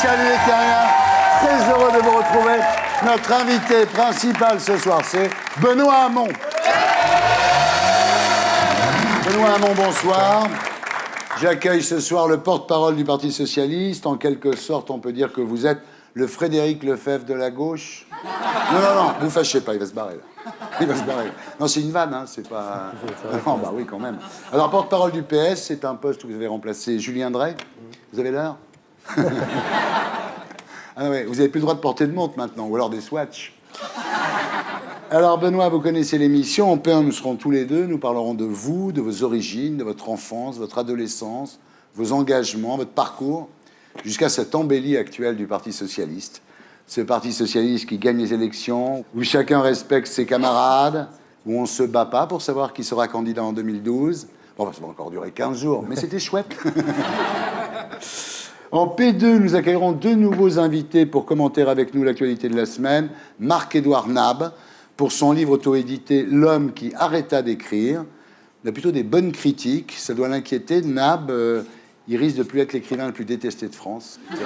Salut les terriens, très heureux de vous retrouver. Notre invité principal ce soir, c'est Benoît Hamon. Benoît Hamon, bonsoir. J'accueille ce soir le porte-parole du Parti Socialiste. En quelque sorte, on peut dire que vous êtes le Frédéric Lefebvre de la gauche. Non, vous fâchez pas, il va se barrer là. Il va se barrer. Non, c'est une vanne, hein, c'est pas... Non, bah oui, quand même. Alors, porte-parole du PS, c'est un poste où vous avez remplacé Julien Drey. Vous avez l'heure? Ah ouais, vous n'avez plus le droit de porter de montre maintenant, ou alors des Swatch. Alors, Benoît, vous connaissez l'émission. En paix, nous serons tous les deux. Nous parlerons de vous, de vos origines, de votre enfance, votre adolescence, vos engagements, votre parcours, jusqu'à cette embellie actuelle du Parti Socialiste. Ce Parti Socialiste qui gagne les élections, où chacun respecte ses camarades, où on ne se bat pas pour savoir qui sera candidat en 2012. Bon, ça va encore durer 15 jours, mais c'était chouette. En P2, nous accueillerons deux nouveaux invités pour commenter avec nous l'actualité de la semaine. Marc-Édouard Nab, pour son livre auto-édité « L'homme qui arrêta d'écrire ». Il a plutôt des bonnes critiques, ça doit l'inquiéter. Nab, il risque de plus être l'écrivain le plus détesté de France. Il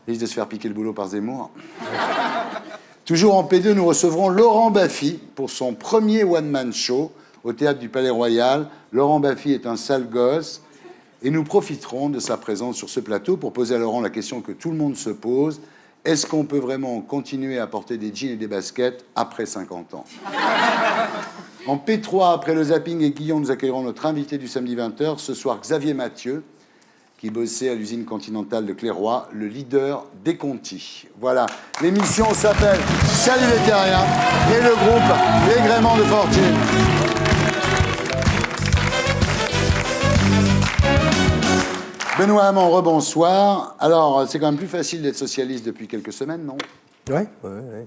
risque de se faire piquer le boulot par Zemmour. Toujours en P2, nous recevrons Laurent Baffy pour son premier one-man show au Théâtre du Palais Royal. Laurent Baffy est un sale gosse. Et nous profiterons de sa présence sur ce plateau pour poser à Laurent la question que tout le monde se pose. Est-ce qu'on peut vraiment continuer à porter des jeans et des baskets après 50 ans? En P3, après le zapping et Guillon, nous accueillerons notre invité du samedi 20h. Ce soir, Xavier Mathieu, qui bossait à l'usine continentale de Clairoy, le leader des Contis. Voilà, l'émission s'appelle Salut les terriens et le groupe Les Gréments de Fortune. Benoît Hamon, rebonsoir. Alors, c'est quand même plus facile d'être socialiste depuis quelques semaines, non? Ouais,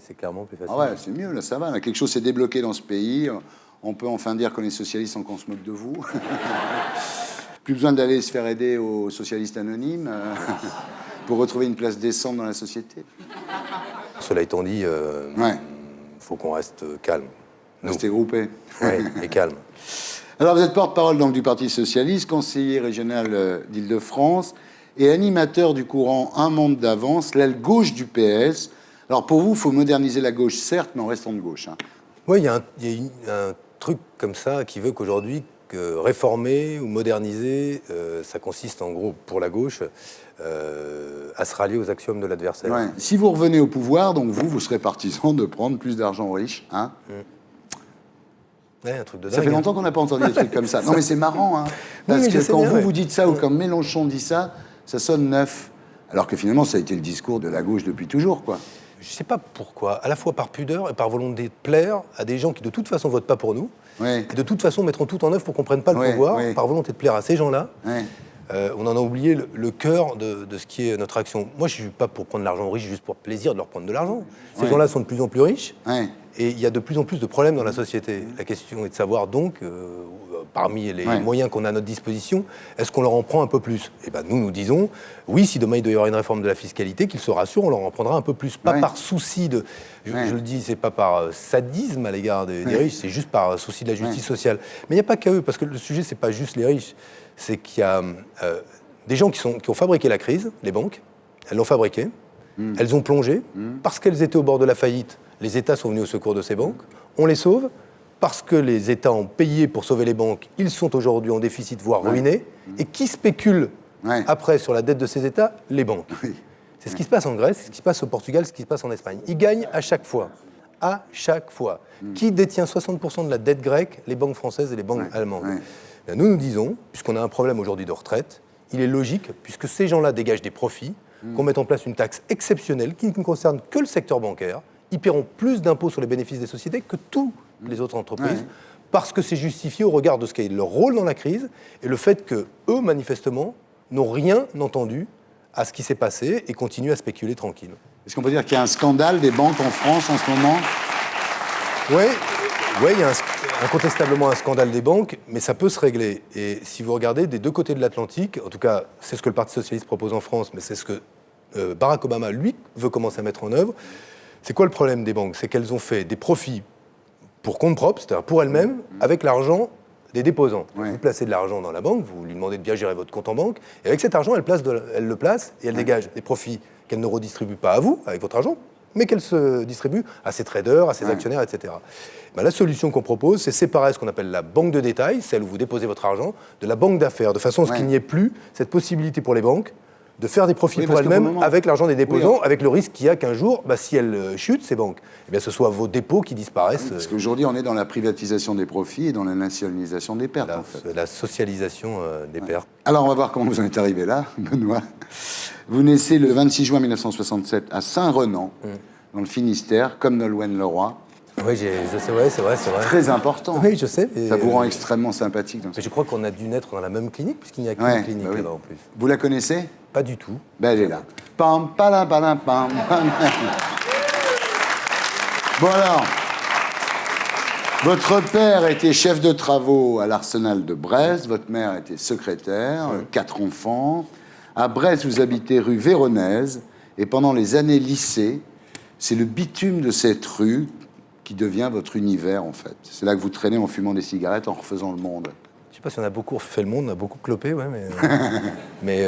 c'est clairement plus facile. Ah ouais, c'est mieux, là, ça va. Là, quelque chose s'est débloqué dans ce pays. On peut enfin dire qu'on est socialiste sans qu'on se moque de vous. Plus besoin d'aller se faire aider aux socialistes anonymes pour retrouver une place décente dans la société. Cela étant dit, faut qu'on reste calme. Restez groupés. Ouais, et calme. Alors, vous êtes porte-parole donc du Parti Socialiste, conseiller régional d'Île-de-France et animateur du courant Un monde d'avance, l'aile gauche du PS. Alors, pour vous, il faut moderniser la gauche, certes, mais en restant de gauche. Hein. Oui, il y a un truc comme ça qui veut qu'aujourd'hui, réformer ou moderniser, ça consiste en gros, pour la gauche, à se rallier aux axiomes de l'adversaire. Ouais. Si vous revenez au pouvoir, donc vous serez partisan de prendre plus d'argent aux riches, hein? Ouais, un truc de dingue. Ça fait longtemps qu'on n'a pas entendu des trucs comme ça. Non, mais c'est marrant, hein, parce que quand vous dites ça, ou quand Mélenchon dit ça, ça sonne neuf. Alors que finalement, ça a été le discours de la gauche depuis toujours, quoi. Je ne sais pas pourquoi, à la fois par pudeur et par volonté de plaire à des gens qui de toute façon votent pas pour nous, et de toute façon mettront tout en œuvre pour qu'on ne prenne pas le pouvoir, par volonté de plaire à ces gens-là. On en a oublié le cœur de ce qui est notre action. Moi, je ne suis pas pour prendre l'argent aux riches juste pour plaisir de leur prendre de l'argent. Ces gens-là sont de plus en plus riches. Et il y a de plus en plus de problèmes dans la société. La question est de savoir donc, parmi les moyens qu'on a à notre disposition, est-ce qu'on leur en prend un peu plus? Eh ben, nous disons, oui, si demain il doit y avoir une réforme de la fiscalité, qu'ils se rassurent, on leur en prendra un peu plus. Pas par souci de... Je le dis, c'est pas par sadisme à l'égard des riches, c'est juste par souci de la justice sociale. Mais il n'y a pas qu'à eux, parce que le sujet, c'est pas juste les riches. C'est qu'il y a des gens qui ont fabriqué la crise, les banques, elles l'ont fabriquée, elles ont plongé, parce qu'elles étaient au bord de la faillite. Les États sont venus au secours de ces banques. On les sauve parce que les États ont payé pour sauver les banques. Ils sont aujourd'hui en déficit, voire ruinés. Et qui spécule après sur la dette de ces États? Les banques. C'est ce qui se passe en Grèce, c'est ce qui se passe au Portugal, c'est ce qui se passe en Espagne. Ils gagnent à chaque fois. À chaque fois. Qui détient 60% de la dette grecque? Les banques françaises et les banques allemandes. Nous disons, puisqu'on a un problème aujourd'hui de retraite, il est logique, puisque ces gens-là dégagent des profits, qu'on mette en place une taxe exceptionnelle qui ne concerne que le secteur bancaire. Ils paieront plus d'impôts sur les bénéfices des sociétés que toutes les autres entreprises, parce que c'est justifié au regard de ce qu'est leur rôle dans la crise et le fait qu'eux, manifestement, n'ont rien entendu à ce qui s'est passé et continuent à spéculer tranquille. Est-ce qu'on peut dire qu'il y a un scandale des banques en France en ce moment? Oui, il y a incontestablement un scandale des banques, mais ça peut se régler. Et si vous regardez des deux côtés de l'Atlantique, en tout cas, c'est ce que le Parti Socialiste propose en France, mais c'est ce que Barack Obama, lui, veut commencer à mettre en œuvre. C'est quoi le problème des banques? C'est qu'elles ont fait des profits pour compte propre, c'est-à-dire pour elles-mêmes, avec l'argent des déposants. Vous placez de l'argent dans la banque, vous lui demandez de bien gérer votre compte en banque, et avec cet argent, elle le place et elle dégage des profits qu'elle ne redistribue pas à vous, avec votre argent, mais qu'elle se distribue à ses traders, à ses actionnaires, etc. Ben, la solution qu'on propose, c'est séparer ce qu'on appelle la banque de détail, celle où vous déposez votre argent, de la banque d'affaires, de façon à ce qu'il n'y ait plus cette possibilité pour les banques de faire des profits pour elles-mêmes avec l'argent des déposants, avec le risque qu'il y a qu'un jour, si elles chutent, ces banques, eh bien, ce soit vos dépôts qui disparaissent. Parce qu'aujourd'hui, on est dans la privatisation des profits et dans la nationalisation des pertes, en fait. La socialisation des pertes. Alors, on va voir comment vous en êtes arrivé là, Benoît. Vous naissez le 26 juin 1967 à Saint-Renan, dans le Finistère, comme Nolwenn-Leroy. Oui, je sais, ouais, c'est vrai. Très important. Oui, je sais. Ça vous rend extrêmement sympathique. Mais je crois qu'on a dû naître dans la même clinique, puisqu'il n'y a qu'une clinique là-bas en plus. Vous la connaissez? Pas du tout. Ben, elle est là. Pam, palam, palam, pam, pam. Bon alors, votre père était chef de travaux à l'Arsenal de Brest, votre mère était secrétaire, 4 enfants. À Brest, vous habitez rue Véronèse, et pendant les années lycée, c'est le bitume de cette rue qui devient votre univers, en fait. C'est là que vous traînez en fumant des cigarettes, en refaisant le monde. Je sais pas si on a beaucoup refait le monde, on a beaucoup clopé, mais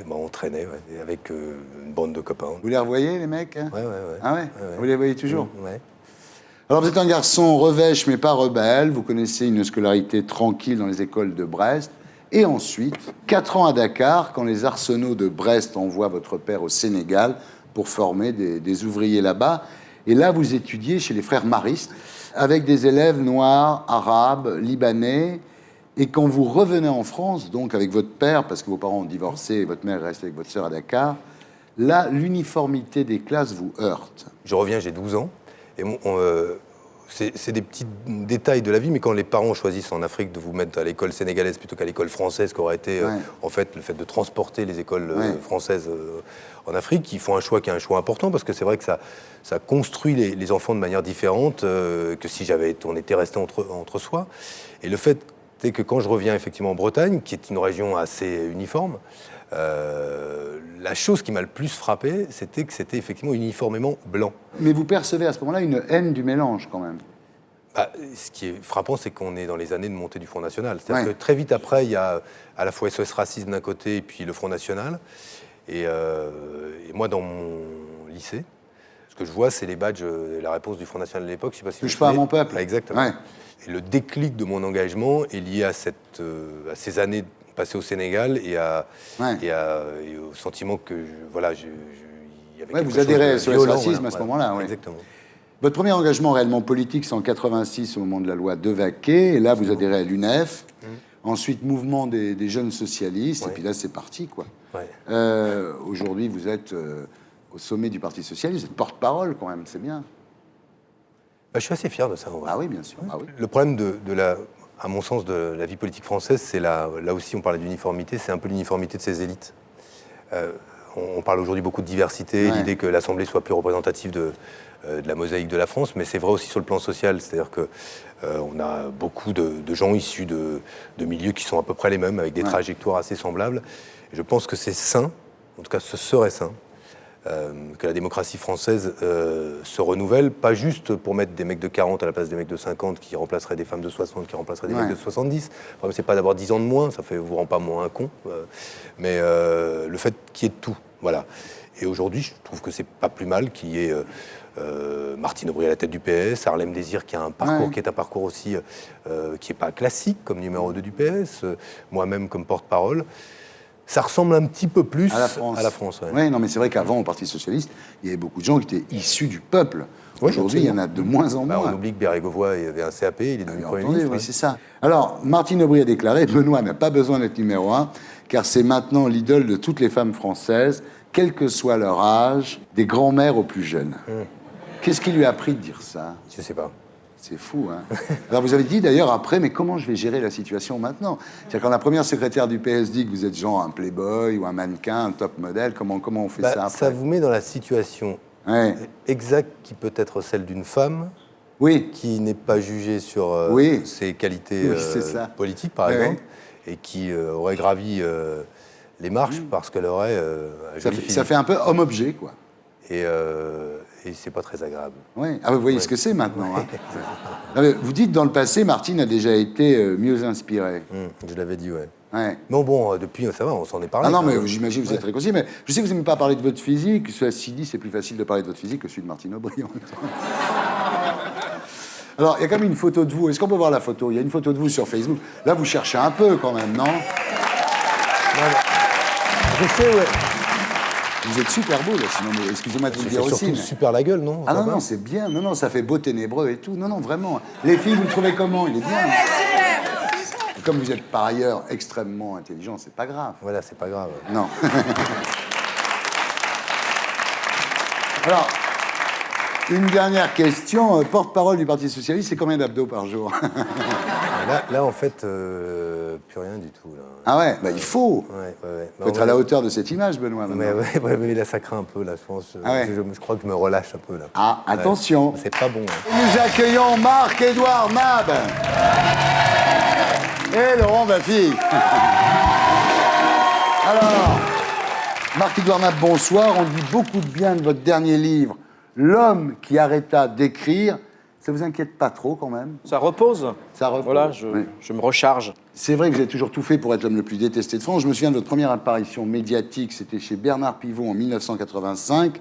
on traînait avec une bande de copains. Vous les revoyez, les mecs? Ouais. Ah ouais, Vous les voyez toujours? Ouais. Alors, vous êtes un garçon revêche, mais pas rebelle. Vous connaissez une scolarité tranquille dans les écoles de Brest. Et ensuite, 4 ans à Dakar, quand les arsenaux de Brest envoient votre père au Sénégal pour former des ouvriers là-bas. Et là, vous étudiez chez les frères maristes, avec des élèves noirs, arabes, libanais. Et quand vous revenez en France, donc avec votre père, parce que vos parents ont divorcé et votre mère reste avec votre sœur à Dakar, là, l'uniformité des classes vous heurte. Je reviens, j'ai 12 ans. Et c'est des petits détails de la vie, mais quand les parents choisissent en Afrique de vous mettre à l'école sénégalaise plutôt qu'à l'école française, qui aurait été en fait le fait de transporter les écoles françaises en Afrique, ils font un choix qui est un choix important, parce que c'est vrai que ça construit les enfants de manière différente que si on était resté entre soi. Et le fait est que quand je reviens effectivement en Bretagne, qui est une région assez uniforme, la chose qui m'a le plus frappé, c'était que c'était effectivement uniformément blanc. Mais vous percevez à ce moment-là une haine du mélange, quand même. Ce qui est frappant, c'est qu'on est dans les années de montée du Front National. C'est-à-dire que très vite après, il y a à la fois SOS Racisme d'un côté et puis le Front National. Et moi, dans mon lycée, ce que je vois, c'est les badges, la réponse du Front National de l'époque. Je sais pas si touche pas à mon peuple. Exactement. Ouais. Et le déclic de mon engagement est lié à ces années passées au Sénégal et au sentiment que il y avait vous adhérez à SOS Racisme voilà, à ce moment-là. Exactement. Votre premier engagement réellement politique, c'est en 86, au moment de la loi Devaquet. Et là, vous adhérez à l'UNEF. Ensuite, mouvement des jeunes socialistes. Et puis là, c'est parti, quoi. Aujourd'hui, vous êtes au sommet du Parti socialiste. Vous êtes porte-parole, quand même. C'est bien. Je suis assez fier de ça, en vrai. Ah oui, bien sûr. Ah oui. Le problème à mon sens, de la vie politique française, c'est là aussi, on parlait d'uniformité, c'est un peu l'uniformité de ces élites. On parle aujourd'hui beaucoup de diversité, l'idée que l'Assemblée soit plus représentative de la mosaïque de la France, mais c'est vrai aussi sur le plan social, c'est-à-dire que on a beaucoup de gens issus de milieux qui sont à peu près les mêmes, avec des trajectoires assez semblables. Et je pense que c'est sain, en tout cas ce serait sain, que la démocratie française se renouvelle, pas juste pour mettre des mecs de 40 à la place des mecs de 50 qui remplaceraient des femmes de 60, qui remplaceraient des mecs de 70. Le problème, c'est pas d'avoir 10 ans de moins, ça vous rend pas moins un con, mais le fait qu'il y ait tout, voilà. Et aujourd'hui, je trouve que c'est pas plus mal qu'il y ait Martine Aubry à la tête du PS, Harlem Désir qui a un parcours qui est un parcours aussi qui est pas classique comme numéro 2 du PS, moi-même comme porte-parole. Ça ressemble un petit peu plus à la France. Oui, non, mais c'est vrai qu'avant, au Parti socialiste, il y avait beaucoup de gens qui étaient issus du peuple. Aujourd'hui, il y en a de moins en moins. On oublie que Bérégovoy avait un CAP, il est devenu Premier ministre. Oui, c'est ça. Alors, Martine Aubry a déclaré « Benoît n'a pas besoin d'être numéro 1, car c'est maintenant l'idole de toutes les femmes françaises, quel que soit leur âge, des grands-mères aux plus jeunes. Qu'est-ce qui lui a appris de dire ça? Je sais pas. C'est fou, hein. Alors, vous avez dit d'ailleurs après, mais comment je vais gérer la situation maintenant? C'est-à-dire, quand la première secrétaire du PS dit que vous êtes genre un playboy ou un mannequin, un top modèle, comment on fait ça après? Ça vous met dans la situation exacte qui peut être celle d'une femme qui n'est pas jugée sur ses qualités politiques, par exemple, et qui aurait gravi les marches parce qu'elle aurait ça fait un peu homme-objet, quoi. Et Et c'est pas très agréable. Oui. Ah, vous voyez ce que c'est maintenant. Hein. Non, mais vous dites dans le passé, Martine a déjà été mieux inspirée. Je l'avais dit, ouais. Ouais. Non, bon, depuis, ça va, on s'en est parlé. Ah non, mais j'imagine que vous êtes réconcilié. Mais je sais que vous n'aimez pas parler de votre physique. Ceci dit, c'est plus facile de parler de votre physique que celui de Martine Aubry en même temps. Alors, il y a quand même une photo de vous. Est-ce qu'on peut voir la photo? Il y a une photo de vous sur Facebook. Là, vous cherchez un peu quand même, non? Je sais, ouais. Vous êtes super beau, là, sinon, mais excusez-moi de vous le dire aussi. Surtout super la gueule, non? Ah non, c'est bien. Non, ça fait beau ténébreux et tout. Non, vraiment. Les filles, vous le trouvez comment? Il est bien. Et comme vous êtes par ailleurs extrêmement intelligent, c'est pas grave. Voilà, c'est pas grave. Non. Alors, une dernière question. Porte-parole du Parti Socialiste, c'est combien d'abdos par jour? Là, en fait, plus rien du tout. Là. Ah ouais, bah, il faut. Ouais. Faut être à la hauteur de cette image, Benoît. Mais là, ça craint un peu, là, je pense. Je crois que je me relâche un peu, là. Ah, attention. Ouais, c'est pas bon. Hein. Nous accueillons Marc-Édouard Nab. Et Laurent Baffy. Alors, Marc-Édouard Nab, bonsoir. On dit beaucoup de bien de votre dernier livre, L'homme qui arrêta d'écrire. Ça vous inquiète pas trop, quand même? Ça repose. Ça repose. Voilà, je me recharge. C'est vrai que vous avez toujours tout fait pour être l'homme le plus détesté de France. Je me souviens de votre première apparition médiatique, c'était chez Bernard Pivot en 1985.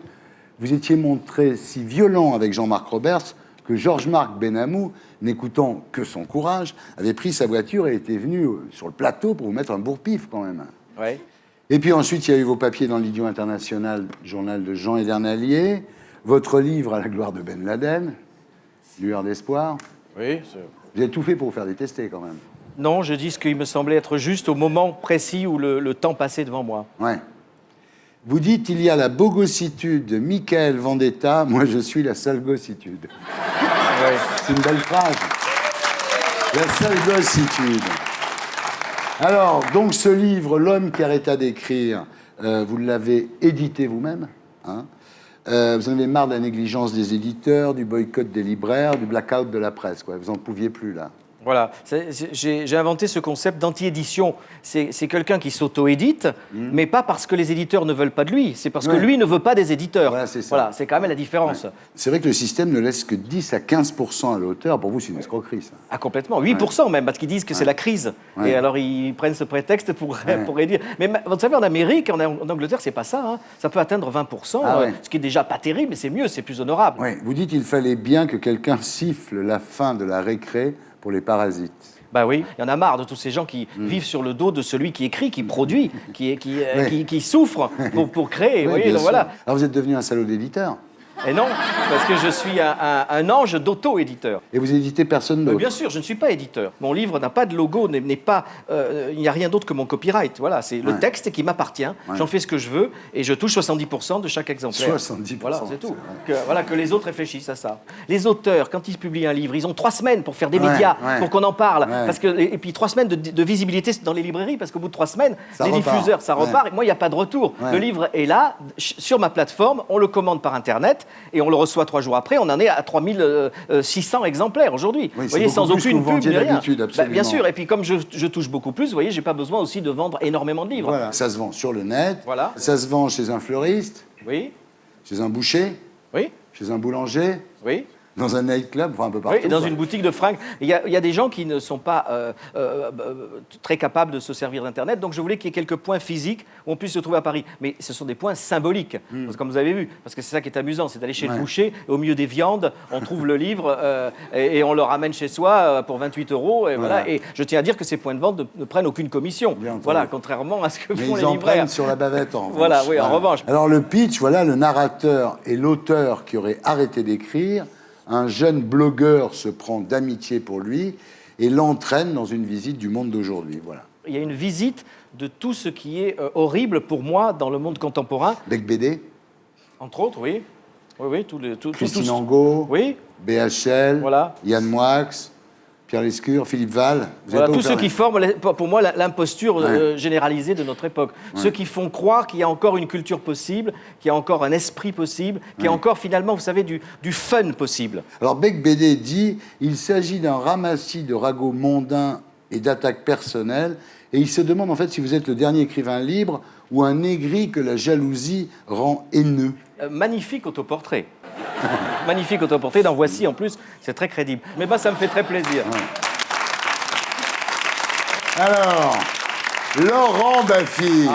Vous étiez montré si violent avec Jean-Marc Roberts que Georges-Marc Benamou, n'écoutant que son courage, avait pris sa voiture et était venu sur le plateau pour vous mettre un bourre-pif, quand même. Ouais. Et puis ensuite, il y a eu vos papiers dans l'Idiot International, journal de Jean Edernalier, votre livre à la gloire de Ben Laden, Lueur d'espoir. Oui. Vous avez tout fait pour vous faire détester, quand même. Non, je dis ce qui me semblait être juste au moment précis où le temps passait devant moi. Ouais. Vous dites, il y a la bogossitude de Michael Vendetta, moi je suis la seule gossitude. Ouais. C'est une belle phrase. La seule gossitude. Alors, donc ce livre, L'homme qui arrêta d'écrire, vous l'avez édité vous-même, hein? Vous en avez marre de la négligence des éditeurs, du boycott des libraires, du blackout de la presse, quoi. Vous n'en pouviez plus, là. Voilà, j'ai inventé ce concept d'anti-édition. C'est quelqu'un qui s'auto-édite, mais pas parce que les éditeurs ne veulent pas de lui, c'est parce que lui ne veut pas des éditeurs. Voilà, c'est ça. Voilà, c'est quand même la différence. Ouais. C'est vrai que le système ne laisse que 10 à 15% à l'auteur. Pour vous, c'est une escroquerie, ça. Ah, complètement, 8% même, parce qu'ils disent que c'est la crise. Ouais. Et alors, ils prennent ce prétexte pour dire... Mais vous savez, en Amérique, en Angleterre, c'est pas ça. Hein. Ça peut atteindre 20%, ce qui est déjà pas terrible, mais c'est mieux, c'est plus honorable. Oui, vous dites qu'il fallait bien que quelqu'un siffle la fin de la récré pour les parasites. Bah oui, il y en a marre de tous ces gens qui vivent sur le dos de celui qui écrit, qui produit, qui souffre pour créer. Oui, vous voyez, bien donc sûr. voilà. Alors vous êtes devenu un salaud d'éditeur. Et non, parce que je suis un ange d'auto-éditeur. Et vous éditez personne d'autre. Bien sûr, je ne suis pas éditeur. Mon livre n'a pas de logo, n'est pas. Il n'y a rien d'autre que mon copyright. Voilà, c'est le texte qui m'appartient. J'en fais ce que je veux et je touche 70% de chaque exemplaire. 70%. Voilà, c'est tout. Que les autres réfléchissent à ça. Les auteurs, quand ils publient un livre, ils ont 3 semaines pour faire des médias, pour qu'on en parle. Parce que, et puis 3 semaines de visibilité dans les librairies, parce qu'au bout de 3 semaines, ça les repart. diffuseurs, ça repart. Et moi, il n'y a pas de retour. Le livre est là, sur ma plateforme, on le commande par Internet et on le reçoit 3 jours après. On en est à 3600 exemplaires aujourd'hui. Oui, vous voyez, sans beaucoup plus aucune que vous pub, vendiez ni rien. d'habitude, absolument. Bien sûr. Et puis comme je touche beaucoup plus, vous voyez, j'ai pas besoin aussi de vendre énormément de livres. Voilà. Ça se vend sur le net. Voilà. Ça se vend chez un fleuriste, Oui, chez un boucher, oui, chez un boulanger, oui. dans un nightclub, enfin un peu partout. Oui, et dans quoi. une boutique de fringues. Il y a des gens qui ne sont pas très capables de se servir d'Internet, donc je voulais qu'il y ait quelques points physiques où on puisse se trouver à Paris. Mais ce sont des points symboliques, parce que, comme vous avez vu, parce que c'est ça qui est amusant, c'est d'aller chez le boucher, et au milieu des viandes, on trouve le livre, et on le ramène chez soi pour 28 €, et voilà. Et je tiens à dire que ces points de vente ne prennent aucune commission. Voilà, contrairement à ce que Mais font ils les en libraires. prennent sur la bavette, en revanche. Voilà, oui, en revanche. Alors le pitch, voilà, le narrateur et l'auteur qui aurait arrêté d'écrire. Un jeune blogueur se prend d'amitié pour lui et l'entraîne dans une visite du monde d'aujourd'hui. Voilà. Il y a une visite de tout ce qui est horrible pour moi dans le monde contemporain. Bec BD, Entre autres, oui. Oui, Christine Angot, Oui, BHL, Voilà. Yann Moix, Pierre Lescure, Philippe Val. Vous voilà, avez pas tous ceux ouvert qui forment, pour moi, l'imposture généralisée de notre époque. Ceux qui font croire qu'il y a encore une culture possible, qu'il y a encore un esprit possible, qu'il y a encore, finalement, vous savez, du fun possible. Alors Bec BD dit « Il s'agit d'un ramassis de ragots mondains et d'attaques personnelles. » Et il se demande en fait si vous êtes le dernier écrivain libre ou un aigri que la jalousie rend haineux. Magnifique autoportrait. Magnifique autoportrait. Dans Voici, en plus, c'est très crédible. Mais ça me fait très plaisir. Ouais. Alors, Laurent Baffy.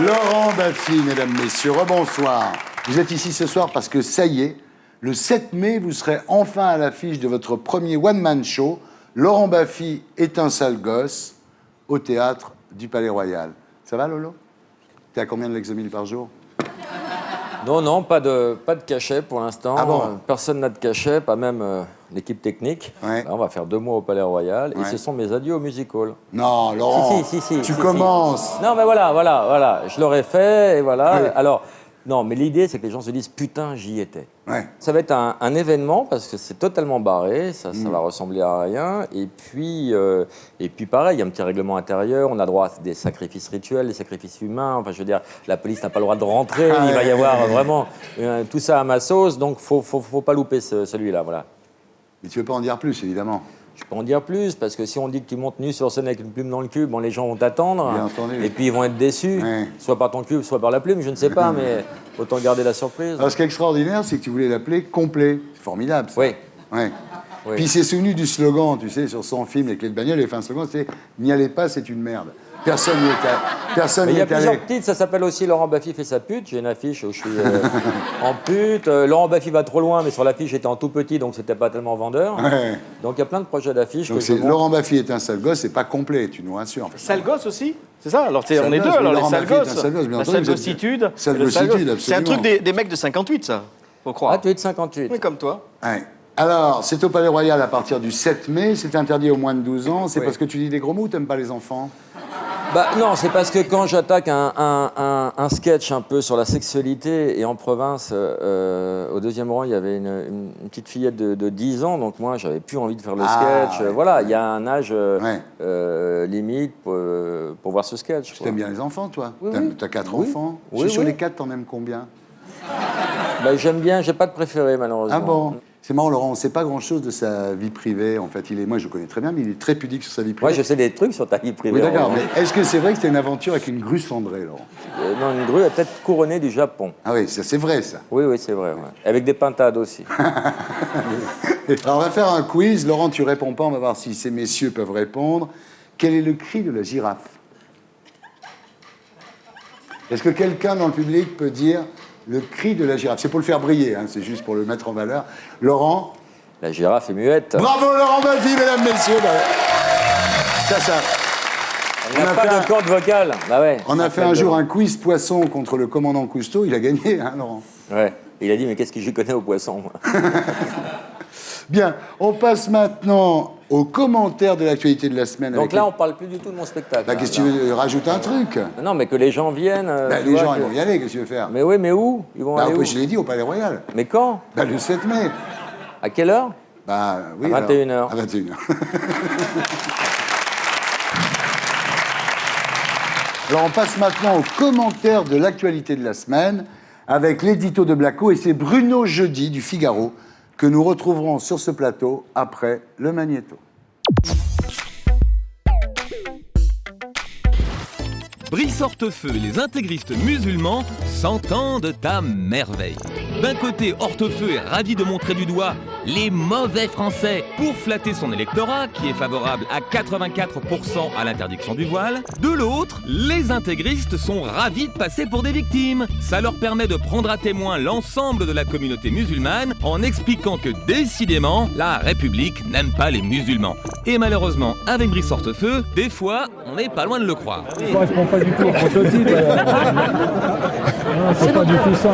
Laurent Baffy, mesdames, messieurs, rebonsoir. Vous êtes ici ce soir parce que ça y est, le 7 mai, vous serez enfin à l'affiche de votre premier one-man show, Laurent Baffy est un sale gosse, au théâtre du Palais Royal. Ça va, Lolo? T'es à combien de l'exomile par jour? Non, pas de cachet pour l'instant. Ah bon? Personne n'a de cachet, pas même l'équipe technique. Ouais. Là, on va faire 2 mois au Palais Royal et ce sont mes adieux au music hall. Non, Laurent, tu commences. Non, mais voilà, je l'aurais fait et voilà. Oui. Alors, non, mais l'idée, c'est que les gens se disent « putain, j'y étais ». Ouais. Ça va être un événement parce que c'est totalement barré, ça va ressembler à rien. Et puis pareil, il y a un petit règlement intérieur, on a droit à des sacrifices rituels, des sacrifices humains. Enfin, je veux dire, la police n'a pas le droit de rentrer, il va y avoir vraiment tout ça à ma sauce, donc faut pas louper celui-là, voilà. Mais tu veux pas en dire plus, évidemment. Je peux en dire plus, parce que si on dit que tu montes nu sur scène avec une plume dans le cul, bon, les gens vont t'attendre, Bien entendu. et puis ils vont être déçus, Ouais. soit par ton cul, soit par la plume, je ne sais pas, mais autant garder la surprise. Alors, ce qui est extraordinaire, c'est que tu voulais l'appeler complet. C'est formidable, ça. Oui. Ouais. Oui. Puis il s'est souvenu du slogan, tu sais, sur son film, les clés de bagnole, il a fait un slogan, c'est « N'y allez pas, c'est une merde ». Personne n'y est Mais il y a allé. plusieurs titres, ça s'appelle aussi Laurent Baffy fait sa pute. J'ai une affiche où je suis en pute. Laurent Baffy va trop loin, mais sur l'affiche j'étais en tout petit, donc c'était pas tellement vendeur. Ouais. Donc il y a plein de projets d'affiches. Donc que c'est je monte. Laurent Baffy est un sale gosse, c'est pas complet, tu nous rassures. En fait. Sale gosse aussi? C'est ça? Alors, Sale on est gosse, deux, oui, alors, les Laurent sales Baffy est un gosses. sale gosse, bien La entendu, sale vous êtes- gossitude. Sale et le sale gossitude, gosse. C'est un absolument. truc des mecs de 58, ça. Faut croire. Ah, tu es de 58. Oui, comme toi. Ouais. Alors, c'est au Palais Royal à partir du 7 mai, c'est interdit aux moins de 12 ans. C'est Oui. parce que tu dis des gros mots ou t'aimes pas les enfants? Bah non, c'est parce que quand j'attaque un sketch un peu sur la sexualité, et en province, au deuxième rang, il y avait une petite fillette de 10 ans, donc moi, j'avais plus envie de faire le sketch. Ouais. Voilà, il y a un âge Ouais. limite pour voir ce sketch. Tu quoi. t'aimes bien les enfants, toi? Oui, T'as 4 Oui. enfants? Oui, Je suis sur oui. les 4, t'en aimes combien? Bah, j'aime bien, j'ai pas de préféré, malheureusement. Ah bon? C'est marrant, Laurent, on ne sait pas grand-chose de sa vie privée. En fait, moi, je le connais très bien, mais il est très pudique sur sa vie privée. Moi, je sais des trucs sur ta vie privée. Oui, d'accord, en revanche. mais est-ce que c'est vrai que c'était une aventure avec une grue cendrée, Laurent? Non, une grue à tête couronnée du Japon. Ah oui, c'est vrai, ça. Oui, c'est vrai. Ouais. Avec des pintades aussi. Alors, on va faire un quiz. Laurent, tu réponds pas, on va voir si ces messieurs peuvent répondre. Quel est le cri de la girafe? Est-ce que quelqu'un dans le public peut dire le cri de la girafe? C'est pour le faire briller, hein, c'est juste pour le mettre en valeur. Laurent? La girafe est muette. Bravo, Laurent Baffy, mesdames, messieurs. Ça. Il n'y a pas de corde vocale. Bah ouais, On a ça fait fait un de- jour un quiz poisson contre le commandant Cousteau. Il a gagné, hein, Laurent? Ouais. Il a dit, mais qu'est-ce que j'y connais au poisson, moi. Bien, on passe maintenant aux commentaires de l'actualité de la semaine. Donc avec là, les- on parle plus du tout de mon spectacle. Bah, qu'est-ce que tu veux rajouter un truc? Non, mais que les gens viennent. Bah, tu les vois, gens, que- ils vont y aller, qu'est-ce que tu veux faire? Mais oui, mais où? Ils vont Bah, aller où? après, je l'ai dit, au Palais Royal. Mais quand? Bah, le 7 mai. À quelle heure? Bah, oui, À alors, 21h. À 21h. Alors, on passe maintenant aux commentaires de l'actualité de la semaine avec l'édito de Blacko, et c'est Bruno Jeudi du Figaro que nous retrouverons sur ce plateau après le magnéto. Brice Hortefeux et les intégristes musulmans s'entendent à merveille. D'un côté, Hortefeux est ravi de montrer du doigt les mauvais Français pour flatter son électorat, qui est favorable à 84% à l'interdiction du voile. De l'autre, les intégristes sont ravis de passer pour des victimes. Ça leur permet de prendre à témoin l'ensemble de la communauté musulmane en expliquant que, décidément, la République n'aime pas les musulmans. Et malheureusement, avec Brice Hortefeux, des fois, on n'est pas loin de le croire. Ça ne correspond pas du tout au prototype. Non, c'est pas du tout ça.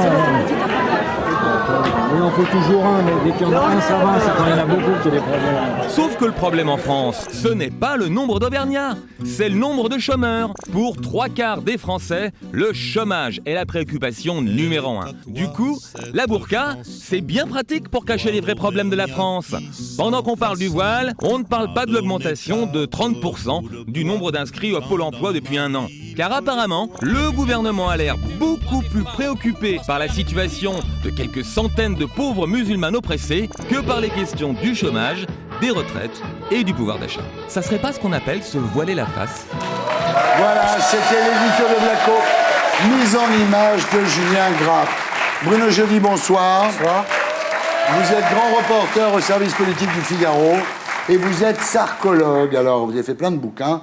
Il en faut toujours un, mais dès qu'il y en a un, ça va. C'est quand il y en a beaucoup qu'il y a des problèmes. Sauf que le problème en France, ce n'est pas le nombre d'Auvergnats, c'est le nombre de chômeurs. Pour 3/4 des Français, le chômage est la préoccupation numéro 1. Du coup, la burqa, c'est bien pratique pour cacher les vrais problèmes de la France. Pendant qu'on parle du voile, on ne parle pas de l'augmentation de 30% du nombre d'inscrits au Pôle emploi depuis un an. Car apparemment, le gouvernement a l'air beaucoup plus préoccupé par la situation de quelques centaines de pauvres musulmans oppressés que par les questions du chômage, des retraites et du pouvoir d'achat. Ça serait pas ce qu'on appelle se voiler la face? Voilà, c'était l'édito de Blacko, mis mise en image de Julien Graphe. Bruno Jeudi, bonsoir. Bonsoir. Vous êtes grand reporter au service politique du Figaro et vous êtes sarcologue. Alors, vous avez fait plein de bouquins.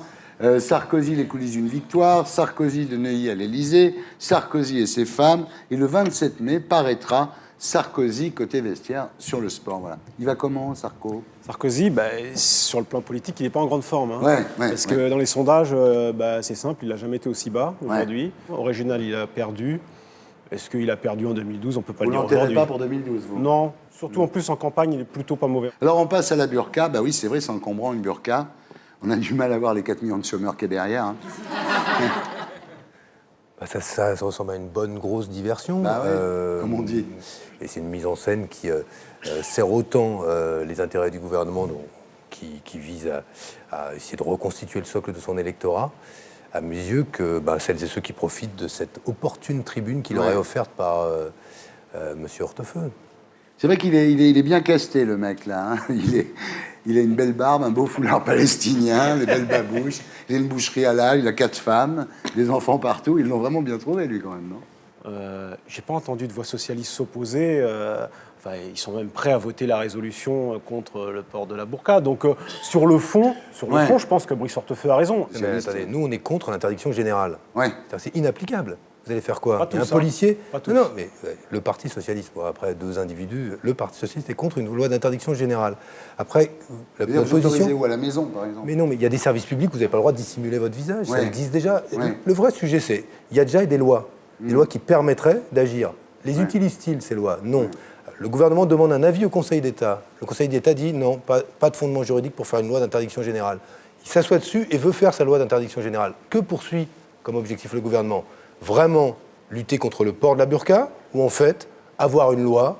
Sarkozy, les coulisses d'une victoire, Sarkozy de Neuilly à l'Élysée, Sarkozy et ses femmes. Et le 27 mai paraîtra Sarkozy côté vestiaire sur le sport. Voilà. Il va comment, Sarko ? Sarkozy, sur le plan politique, il n'est pas en grande forme. Hein. Parce que dans les sondages, c'est simple, il n'a jamais été aussi bas aujourd'hui. Au régional, il a perdu. Est-ce qu'il a perdu en 2012 On ne peut pas le dire aujourd'hui. Vous l'enterrez pas pour 2012, vous ? Non. Surtout, en plus, en campagne, il est plutôt pas mauvais. Alors, on passe à la burqa. Bah oui, c'est vrai, c'est encombrant, une burqa. On a du mal à voir les 4 millions de chômeurs qu'il y a derrière. Hein. Ça ressemble à une bonne grosse diversion. Comme on dit. Et c'est une mise en scène qui sert autant les intérêts du gouvernement qui vise à essayer de reconstituer le socle de son électorat, à mes yeux, que celles et ceux qui profitent de cette opportune tribune qu'il aurait offerte par M. Hortefeux. C'est vrai qu'il est bien casté, le mec, là. Hein. Il a une belle barbe, un beau foulard palestinien, des belles babouches. Il a une boucherie à l'âle, il a 4 femmes, des enfants partout. Ils l'ont vraiment bien trouvé, lui, quand même, non ? J'ai pas entendu de voix socialiste s'opposer. Ils sont même prêts à voter la résolution contre le port de la burqa. Donc, sur le fond, je pense que Brice Hortefeux a raison. Mais attendez, nous, on est contre l'interdiction générale. Ouais. C'est inapplicable. Vous allez faire quoi ? Un policier ? Pas tous. Non, mais le Parti socialiste, après 2 individus, le Parti socialiste est contre une loi d'interdiction générale. Après, la position... où, à la maison, par exemple ? Mais non, mais il y a des services publics où vous n'avez pas le droit de dissimuler votre visage. Ça existe déjà. Ouais. Le vrai sujet, c'est il y a déjà des lois. Des lois qui permettraient d'agir. Les utilisent-ils, ces lois ? Non. Le gouvernement demande un avis au Conseil d'État. Le Conseil d'État dit non, pas de fondement juridique pour faire une loi d'interdiction générale. Il s'assoit dessus et veut faire sa loi d'interdiction générale. Que poursuit comme objectif le gouvernement ? Vraiment lutter contre le port de la burqa ou en fait avoir une loi,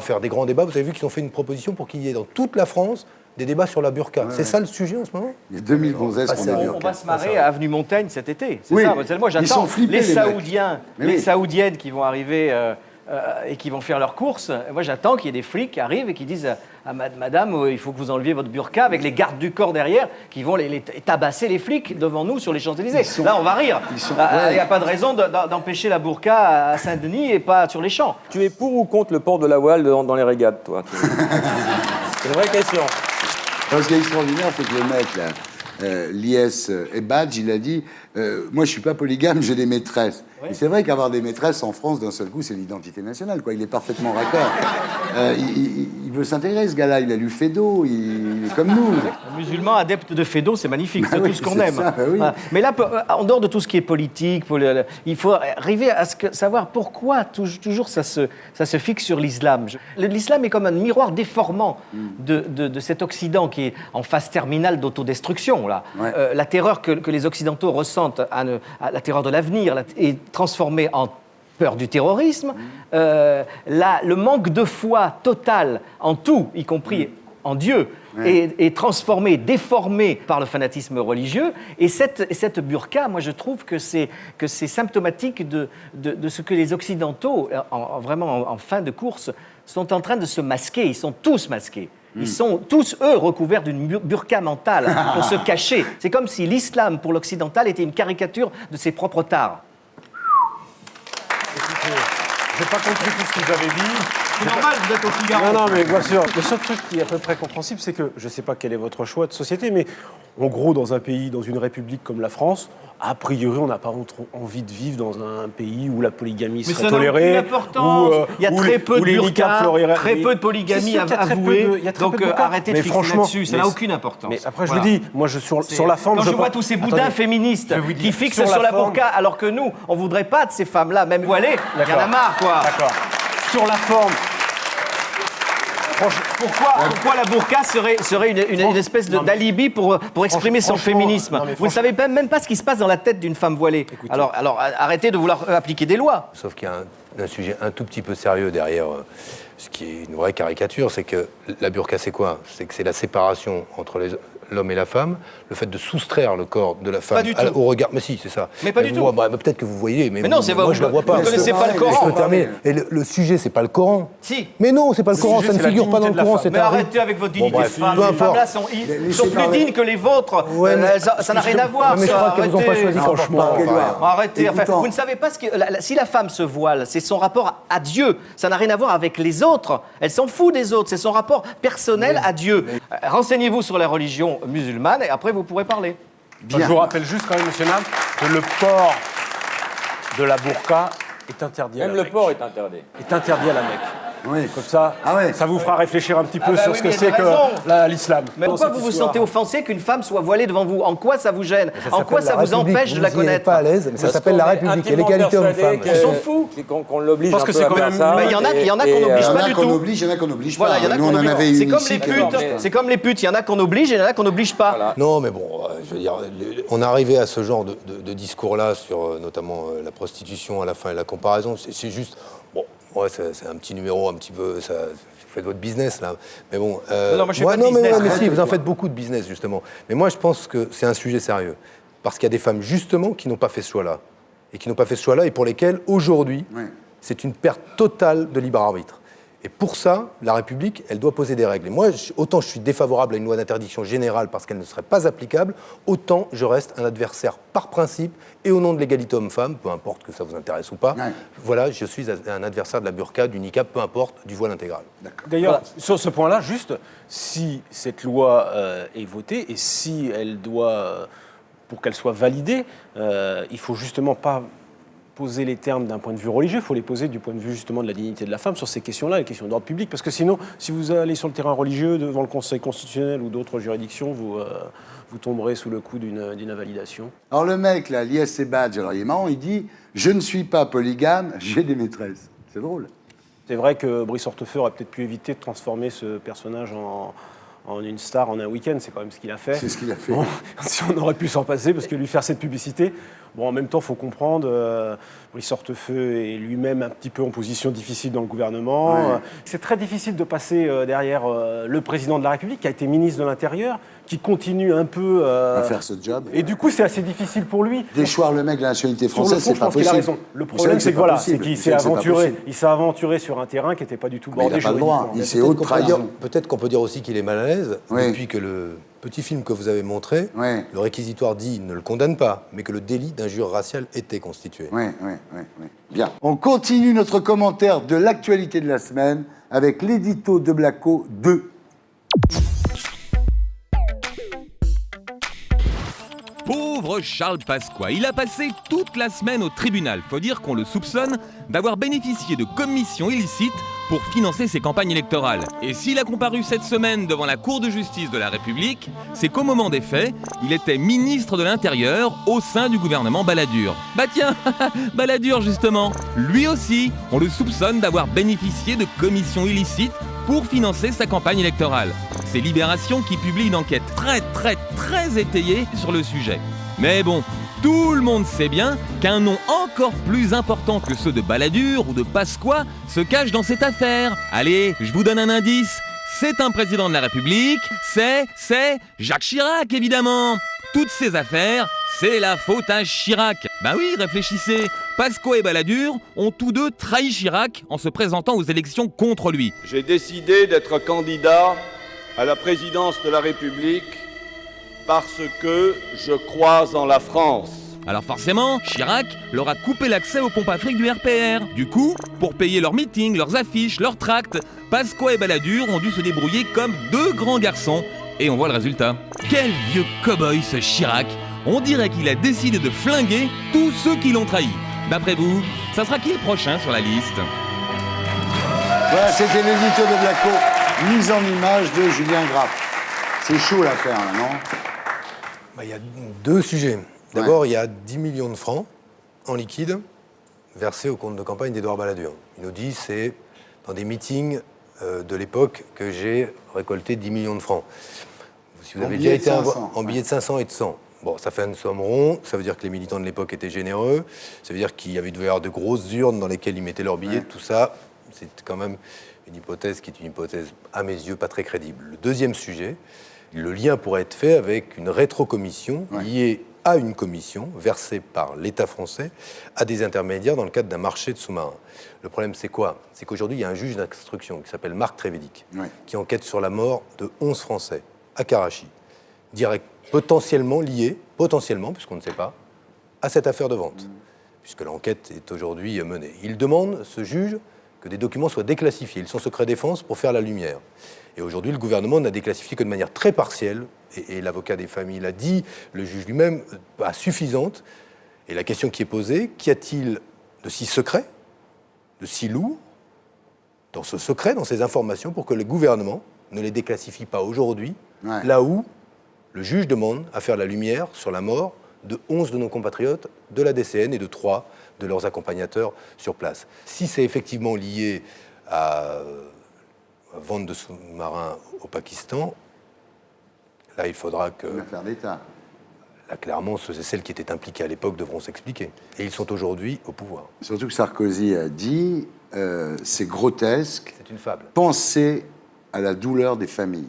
faire des grands débats ? Vous avez vu qu'ils ont fait une proposition pour qu'il y ait dans toute la France des débats sur la burqa. C'est ça le sujet en ce moment ? Il y a 2000 gonzesses qu'on a burqa. On va se marrer à Avenue Montaigne cet été. C'est ça. Moi, j'attends ils sont flippés, les Saoudiens, les Saoudiennes qui vont arriver et qui vont faire leurs courses. Moi, j'attends qu'il y ait des flics qui arrivent et qui disent à madame, il faut que vous enleviez votre burqa, avec les gardes du corps derrière qui vont les tabasser les flics devant nous sur les Champs-Élysées. Là, on va rire. Il n'y a pas de raison d'empêcher la burqa à Saint-Denis et pas sur les champs. Tu es pour ou contre le port de la voile dans les régates, toi ? C'est une vraie question. Ce qui est extraordinaire, c'est que le mec, là, l'IS Ebadj, il a dit moi, je suis pas polygame, j'ai des maîtresses. Et c'est vrai qu'avoir des maîtresses en France, d'un seul coup, c'est l'identité nationale, quoi. Il est parfaitement raccord. Il veut s'intégrer, ce gars-là. Il a lu Fédo, il est comme nous. Un musulman adepte de Fédo, c'est magnifique, c'est tout ce qu'on aime. Ça, oui. Mais là, en dehors de tout ce qui est politique, il faut arriver à savoir pourquoi toujours ça se fixe sur l'islam. L'islam est comme un miroir déformant de cet Occident qui est en phase terminale d'autodestruction. Là. La terreur que les Occidentaux ressentent, la terreur de l'avenir, est transformée en peur du terrorisme. Le manque de foi total en tout, y compris en Dieu, est transformé, déformé par le fanatisme religieux. Et cette burqa, moi je trouve que c'est symptomatique de ce que les Occidentaux, vraiment en fin de course, sont en train de se masquer. Ils sont tous masqués. Ils sont tous, eux, recouverts d'une burqa mentale pour se cacher. C'est comme si l'islam, pour l'occidental, était une caricature de ses propres tares. J'ai pas compris tout ce que vous avez dit. C'est normal, vous êtes au Figaro. Non, mais bien sûr. Le seul truc qui est à peu près compréhensible, c'est que, je sais pas quel est votre choix de société, mais en gros, dans un pays, dans une république comme la France, a priori, on n'a pas envie de vivre dans un pays où la polygamie serait tolérée. Il y a très peu de burqa, très peu de polygamie avouée. Donc arrêtez de fixer là-dessus, ça n'a aucune importance. Mais après, je vous dis, moi, sur la forme... Quand je vois tous ces boudins féministes qui fixent sur la burqa, alors que nous, on ne voudrait pas de ces femmes-là, même voilées, il y en a marre, quoi. D'accord. Sur la forme... Pourquoi la burqa serait une espèce d'alibi pour exprimer son féminisme ? Vous ne savez même pas ce qui se passe dans la tête d'une femme voilée. Alors arrêtez de vouloir appliquer des lois. Sauf qu'il y a un sujet un tout petit peu sérieux derrière ce qui est une vraie caricature, c'est que la burqa, c'est quoi ? C'est que c'est la séparation entre l'homme et la femme, le fait de soustraire le corps de la femme au regard... Mais si, c'est ça. Mais pas du tout. Peut-être que vous voyez, mais non, moi je ne le vois pas. Vous ne connaissez pas le Coran. Et le sujet, c'est pas le Coran. Si. Mais non, c'est pas le Coran, ça ne figure pas dans le Coran. Mais arrêtez avec votre dignité de femme. Ces femmes-là sont plus dignes que les vôtres. Ça n'a rien à voir. Mais je crois qu'elles n'ont pas choisi franchement. Arrêtez. Vous ne savez pas si la femme se voile, c'est son rapport à Dieu. Ça n'a rien à voir avec les autres. Elle s'en fout des autres. C'est son rapport personnel à Dieu. Renseignez-vous sur les religions musulmanes et après vous pourrez parler. Je vous rappelle juste quand même, monsieur Nam, que le port de la burqa est interdit à la Mecque. Même le port est interdit. Est interdit à la Mecque. Oui. Comme ça, ça vous fera réfléchir un petit peu sur ce que c'est que l'islam. Mais pourquoi vous vous sentez offensé qu'une femme soit voilée devant vous? En quoi ça vous gêne? En quoi ça vous empêche de la connaître? Pas à l'aise, mais ça s'appelle la République et l'égalité homme-femme. On s'en fout. Qu'on l'oblige un peu à faire ça. Il y en a qu'on n'oblige pas du tout. Il y en a qu'on n'oblige pas. Voilà, nous, on en avait une ici. C'est comme les putes. Il y en a qu'on oblige et il y en a qu'on n'oblige pas. Voilà. Non, mais bon, je veux dire, on est arrivé à ce genre de discours-là sur notamment la prostitution à la fin et la comparaison. C'est juste... Ouais, c'est un petit numéro, un petit peu. Ça, vous faites votre business, là. Mais bon. Non, moi, je fais pas de business. Mais si, vous en faites beaucoup de business, justement. Mais moi, je pense que c'est un sujet sérieux. Parce qu'il y a des femmes, justement, qui n'ont pas fait ce choix-là. Et qui n'ont pas fait ce choix-là, et pour lesquelles, aujourd'hui, c'est une perte totale de libre arbitre. Et pour ça, la République, elle doit poser des règles. Et moi, autant je suis défavorable à une loi d'interdiction générale parce qu'elle ne serait pas applicable, autant je reste un adversaire par principe et au nom de l'égalité homme-femme, peu importe que ça vous intéresse ou pas. Voilà, je suis un adversaire de la burqa, du niqab, peu importe, du voile intégral. D'ailleurs, sur ce point-là, juste, si cette loi est votée et si elle doit, pour qu'elle soit validée, il faut justement pas poser les termes d'un point de vue religieux, il faut les poser du point de vue justement de la dignité de la femme sur ces questions-là, les questions d'ordre public, parce que sinon, si vous allez sur le terrain religieux devant le Conseil constitutionnel ou d'autres juridictions, vous tomberez sous le coup d'une invalidation. Alors le mec, là, lié à ses badges, alors il est marrant, il dit « Je ne suis pas polygame, j'ai des maîtresses ». C'est drôle. C'est vrai que Brice Hortefeux aurait peut-être pu éviter de transformer ce personnage en une star en un week-end, c'est quand même ce qu'il a fait. C'est ce qu'il a fait. Bon, si on aurait pu s'en passer, parce que lui faire cette publicité, bon, en même temps, il faut comprendre, Brice Hortefeux est lui-même un petit peu en position difficile dans le gouvernement. C'est très difficile de passer derrière le président de la République, qui a été ministre de l'Intérieur, qui continue un peu à faire ce job. Et du coup, c'est assez difficile pour lui. Déchoir le mec de la nationalité française, c'est pas possible. Qu'il a raison. Le problème, c'est que voilà, c'est qu'il s'est aventuré. Il s'est aventuré sur un terrain qui n'était pas du tout bordé. Il n'a pas le droit. Il s'est haute trahison. Peut-être qu'on peut dire aussi qu'il est mal à l'aise depuis que le petit film que vous avez montré, le réquisitoire dit ne le condamne pas, mais que le délit d'injure raciale était constitué. Oui. Bien. On continue notre commentaire de l'actualité de la semaine avec l'édito de Blacko 2. Pauvre Charles Pasqua, il a passé toute la semaine au tribunal. Faut dire qu'on le soupçonne d'avoir bénéficié de commissions illicites pour financer ses campagnes électorales. Et s'il a comparu cette semaine devant la Cour de justice de la République, c'est qu'au moment des faits, il était ministre de l'Intérieur au sein du gouvernement Balladur. Bah tiens, Balladur justement, lui aussi, on le soupçonne d'avoir bénéficié de commissions illicites pour financer sa campagne électorale. C'est Libération qui publie une enquête très étayée sur le sujet. Mais bon, tout le monde sait bien qu'un nom encore plus important que ceux de Balladur ou de Pasqua se cache dans cette affaire. Allez, je vous donne un indice. C'est un président de la République, c'est Jacques Chirac, évidemment. Toutes ces affaires, c'est la faute à Chirac. Ben oui, réfléchissez. Pasqua et Balladur ont tous deux trahi Chirac en se présentant aux élections contre lui. J'ai décidé d'être candidat à la présidence de la République parce que je crois en la France. Alors forcément, Chirac leur a coupé l'accès aux pompes à fric du RPR. Du coup, pour payer leurs meetings, leurs affiches, leurs tracts, Pasqua et Balladur ont dû se débrouiller comme deux grands garçons. Et on voit le résultat. Quel vieux cow-boy ce Chirac! On dirait qu'il a décidé de flinguer tous ceux qui l'ont trahi. D'après vous, ça sera qui le prochain sur la liste? Voilà, c'était l'édito de Blacko, mise en image de Julien Graff. C'est chaud l'affaire, là, non? Il y a deux sujets. D'abord, il y a 10 millions de francs en liquide versés au compte de campagne d'Édouard Balladur. Il nous dit c'est dans des meetings de l'époque que j'ai récolté 10 millions de francs. Si vous avez déjà été en billets de 500 et de 100. Bon, ça fait une somme ronde, ça veut dire que les militants de l'époque étaient généreux, ça veut dire qu'il devait y avoir de grosses urnes dans lesquelles ils mettaient leurs billets, tout ça, c'est quand même une hypothèse qui est une hypothèse, à mes yeux, pas très crédible. Le deuxième sujet, Le lien pourrait être fait avec une rétrocommission liée à une commission versée par l'État français à des intermédiaires dans le cadre d'un marché de sous-marins. Le problème, c'est quoi? C'est qu'aujourd'hui, il y a un juge d'instruction qui s'appelle Marc Trévédic, qui enquête sur la mort de 11 Français à Karachi, potentiellement liés, puisqu'on ne sait pas, à cette affaire de vente, puisque l'enquête est aujourd'hui menée. Il demande, ce juge, que des documents soient déclassifiés. Ils sont secret défense pour faire la lumière. Et aujourd'hui, le gouvernement n'a déclassifié que de manière très partielle, et l'avocat des familles l'a dit, le juge lui-même, pas suffisante. Et la question qui est posée, qu'y a-t-il de si secret, de si lourd, dans ce secret, dans ces informations, pour que le gouvernement ne les déclassifie pas aujourd'hui, là où le juge demande à faire la lumière sur la mort de 11 de nos compatriotes de la DCN et de 3 de leurs accompagnateurs sur place. Si c'est effectivement lié à vente de sous-marins au Pakistan, là, il faudra que... L'affaire d'État. Là, clairement, ceux et celles qui étaient impliqués à l'époque devront s'expliquer. Et ils sont aujourd'hui au pouvoir. Surtout que Sarkozy a dit, c'est grotesque. C'est une fable. Pensez à la douleur des familles.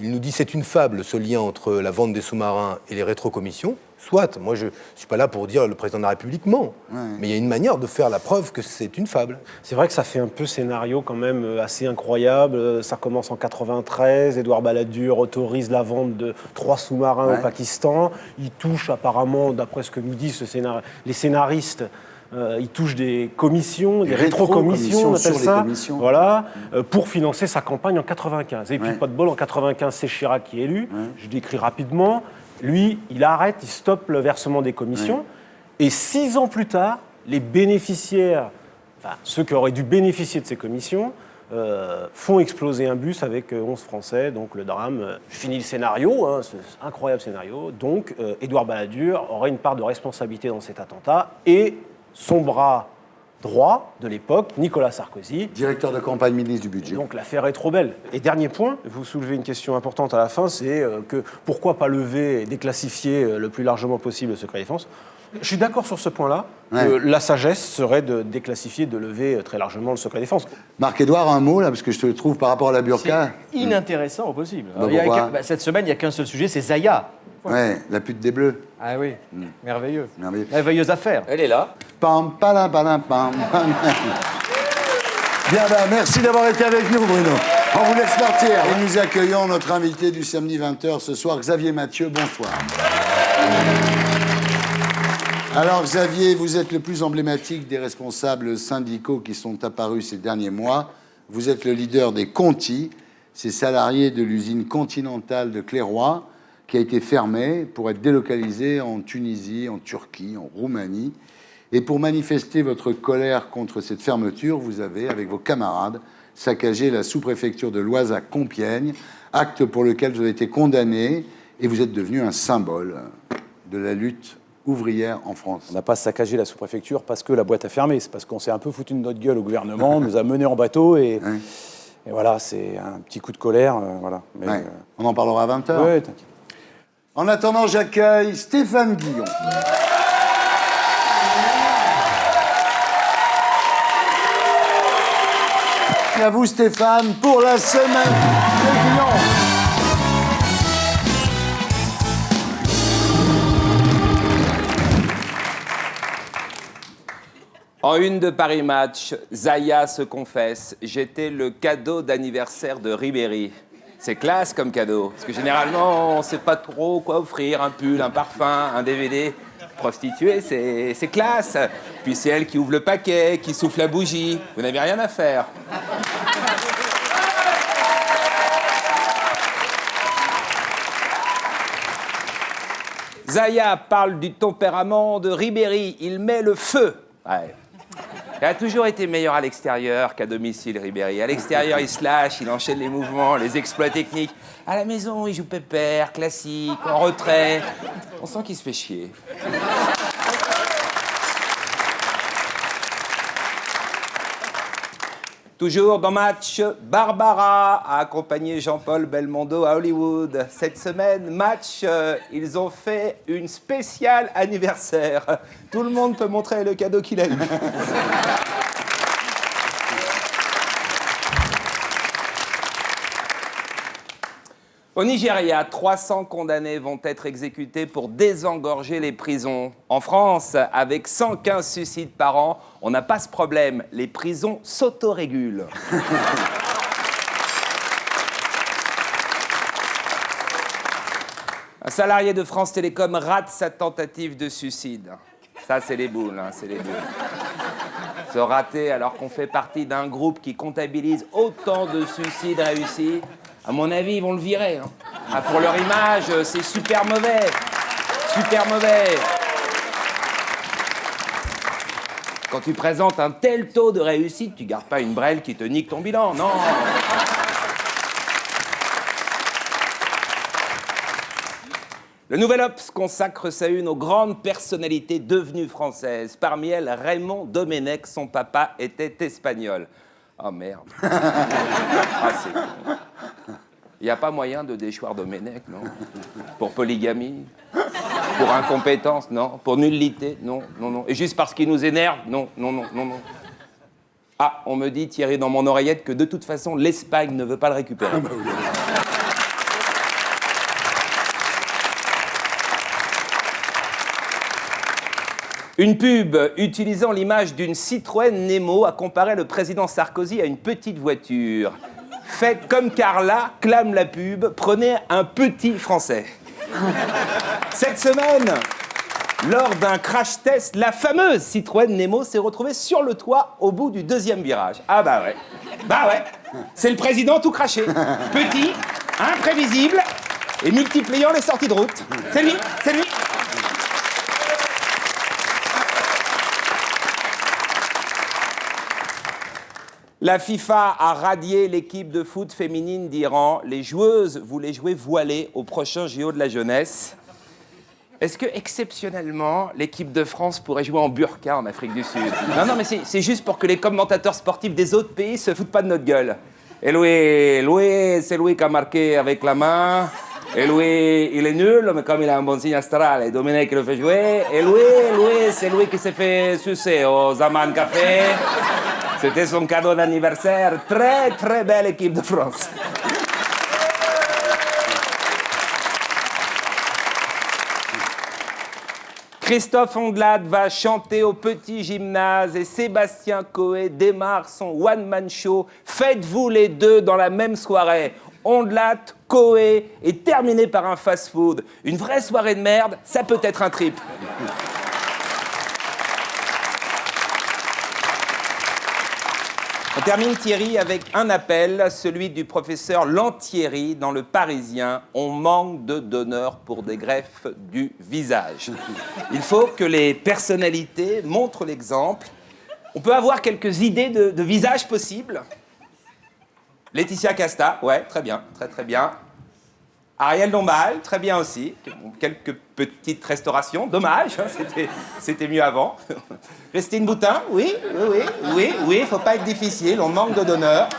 Il nous dit c'est une fable, ce lien entre la vente des sous-marins et les rétrocommissions. Soit, moi je ne suis pas là pour dire le président de la République ment, mais il y a une manière de faire la preuve que c'est une fable. C'est vrai que ça fait un peu scénario quand même assez incroyable. Ça commence en 93, Édouard Balladur autorise la vente de 3 sous-marins au Pakistan. Il touche apparemment, d'après ce que nous disent les scénaristes, il touche des commissions, des rétrocommissions, on appelle ça, voilà, pour financer sa campagne en 95. Et puis, pas de bol, en 95, c'est Chirac qui est élu. Je décris rapidement. Lui, il arrête, il stoppe le versement des commissions. Et 6 ans plus tard, les bénéficiaires, enfin, ceux qui auraient dû bénéficier de ces commissions, font exploser un bus avec 11 Français. Donc, le drame, je finis le scénario, ce incroyable scénario. Donc, Édouard Balladur aurait une part de responsabilité dans cet attentat. Et son bras droit de l'époque, Nicolas Sarkozy. Directeur de campagne, ministre du Budget. Donc l'affaire est trop belle. Et dernier point, vous soulevez une question importante à la fin, c'est que pourquoi pas lever et déclassifier le plus largement possible le secret défense? Je suis d'accord sur ce point-là. La sagesse serait de déclassifier, de lever très largement le secret défense. Marc-Édouard, un mot, là, parce que je te trouve par rapport à la burqa. C'est inintéressant au possible. Pourquoi cette semaine, il n'y a qu'un seul sujet, c'est Zaya. Ouais, la pute des Bleus. Ah oui, merveilleux. Merveilleuse affaire. Elle est là. Pam, palam, palam, pam, pam. Bien, merci d'avoir été avec nous, Bruno. On vous laisse partir. Et nous accueillons notre invité du samedi 20h ce soir, Xavier Mathieu. Bonsoir. Alors, Xavier, vous êtes le plus emblématique des responsables syndicaux qui sont apparus ces derniers mois. Vous êtes le leader des Conti, ces salariés de l'usine Continentale de Clairoy, qui a été fermée pour être délocalisée en Tunisie, en Turquie, en Roumanie. Et pour manifester votre colère contre cette fermeture, vous avez, avec vos camarades, saccagé la sous-préfecture de l'Oise à Compiègne, acte pour lequel vous avez été condamné et vous êtes devenu un symbole de la lutte ouvrière en France. On n'a pas saccagé la sous-préfecture parce que la boîte a fermé, c'est parce qu'on s'est un peu foutu de notre gueule au gouvernement, on nous a menés en bateau et voilà, c'est un petit coup de colère. Voilà. Mais, on en parlera à 20h. Oui, t'inquiète. En attendant, j'accueille Stéphane Guillon. Et à vous, Stéphane, pour la semaine de Guillon. En une de Paris Match, Zaya se confesse. J'étais le cadeau d'anniversaire de Ribéry. C'est classe comme cadeau, parce que généralement, on ne sait pas trop quoi offrir, un pull, un parfum, un DVD. Prostituée, c'est classe. Puis c'est elle qui ouvre le paquet, qui souffle la bougie. Vous n'avez rien à faire. Zaya parle du tempérament de Ribéry. Il met le feu. Ouais. Il a toujours été meilleur à l'extérieur qu'à domicile, Ribéry. À l'extérieur, il se lâche, il enchaîne les mouvements, les exploits techniques. À la maison, il joue pépère, classique, en retrait. On sent qu'il se fait chier. Toujours dans Match, Barbara a accompagné Jean-Paul Belmondo à Hollywood. Cette semaine, Match, ils ont fait une spéciale anniversaire. Tout le monde peut montrer le cadeau qu'il a eu. Au Nigeria, 300 condamnés vont être exécutés pour désengorger les prisons. En France, avec 115 suicides par an, on n'a pas ce problème. Les prisons s'autorégulent. Un salarié de France Télécom rate sa tentative de suicide. Ça, c'est les boules, hein, c'est les boules. Se rater alors qu'on fait partie d'un groupe qui comptabilise autant de suicides réussis, à mon avis, ils vont le virer. Hein. Ah, pour leur image, c'est super mauvais. Super mauvais. Quand tu présentes un tel taux de réussite, tu gardes pas une brêle qui te nique ton bilan, non. Le Nouvel Obs consacre sa une aux grandes personnalités devenues françaises. Parmi elles, Raymond Domenech, son papa était espagnol. Oh merde. Ah, c'est con. Il n'y a pas moyen de déchoir Domenech, non? Pour polygamie? Pour incompétence? Non. Pour nullité? Non, non, non. Et juste parce qu'il nous énerve? Non, non, non, non, non. Ah, on me dit, Thierry, dans mon oreillette, que de toute façon, l'Espagne ne veut pas le récupérer. Ah bah oui. Une pub utilisant l'image d'une Citroën Nemo a comparé le président Sarkozy à une petite voiture. Faites comme Carla, clame la pub, prenez un petit Français. Cette semaine, lors d'un crash test, la fameuse Citroën Nemo s'est retrouvée sur le toit au bout du deuxième virage. Ah bah ouais. Bah ouais. C'est le président tout craché. Petit, imprévisible et multipliant les sorties de route. C'est lui, c'est lui. La FIFA a radié l'équipe de foot féminine d'Iran. Les joueuses voulaient jouer voilées au prochain JO de la jeunesse. Est-ce que, exceptionnellement, l'équipe de France pourrait jouer en burqa en Afrique du Sud? Non, non, mais c'est juste pour que les commentateurs sportifs des autres pays se foutent pas de notre gueule. Et Louis, c'est Louis qui a marqué avec la main. Et Louis, il est nul, mais comme il a un bon signe astral, et Domenech le fait jouer. Et Louis, c'est Louis qui s'est fait sucer au Zaman Café. C'était son cadeau d'anniversaire. Très, très belle équipe de France. Christophe Ondelat va chanter au petit gymnase et Sébastien Coé démarre son one-man show. Faites-vous les deux dans la même soirée. Ondelat, Coé et terminé par un fast-food. Une vraie soirée de merde, ça peut être un trip. On termine, Thierry, avec un appel, celui du professeur Lantieri dans Le Parisien. On manque de donneurs pour des greffes du visage. Il faut que les personnalités montrent l'exemple. On peut avoir quelques idées de visages possibles. Laetitia Casta, ouais, très bien, très très bien. Ariel Dombal, très bien aussi. Quelques petites restaurations, dommage, hein, c'était mieux avant. Christine Boutin, oui, faut pas être difficile, on manque de donneurs.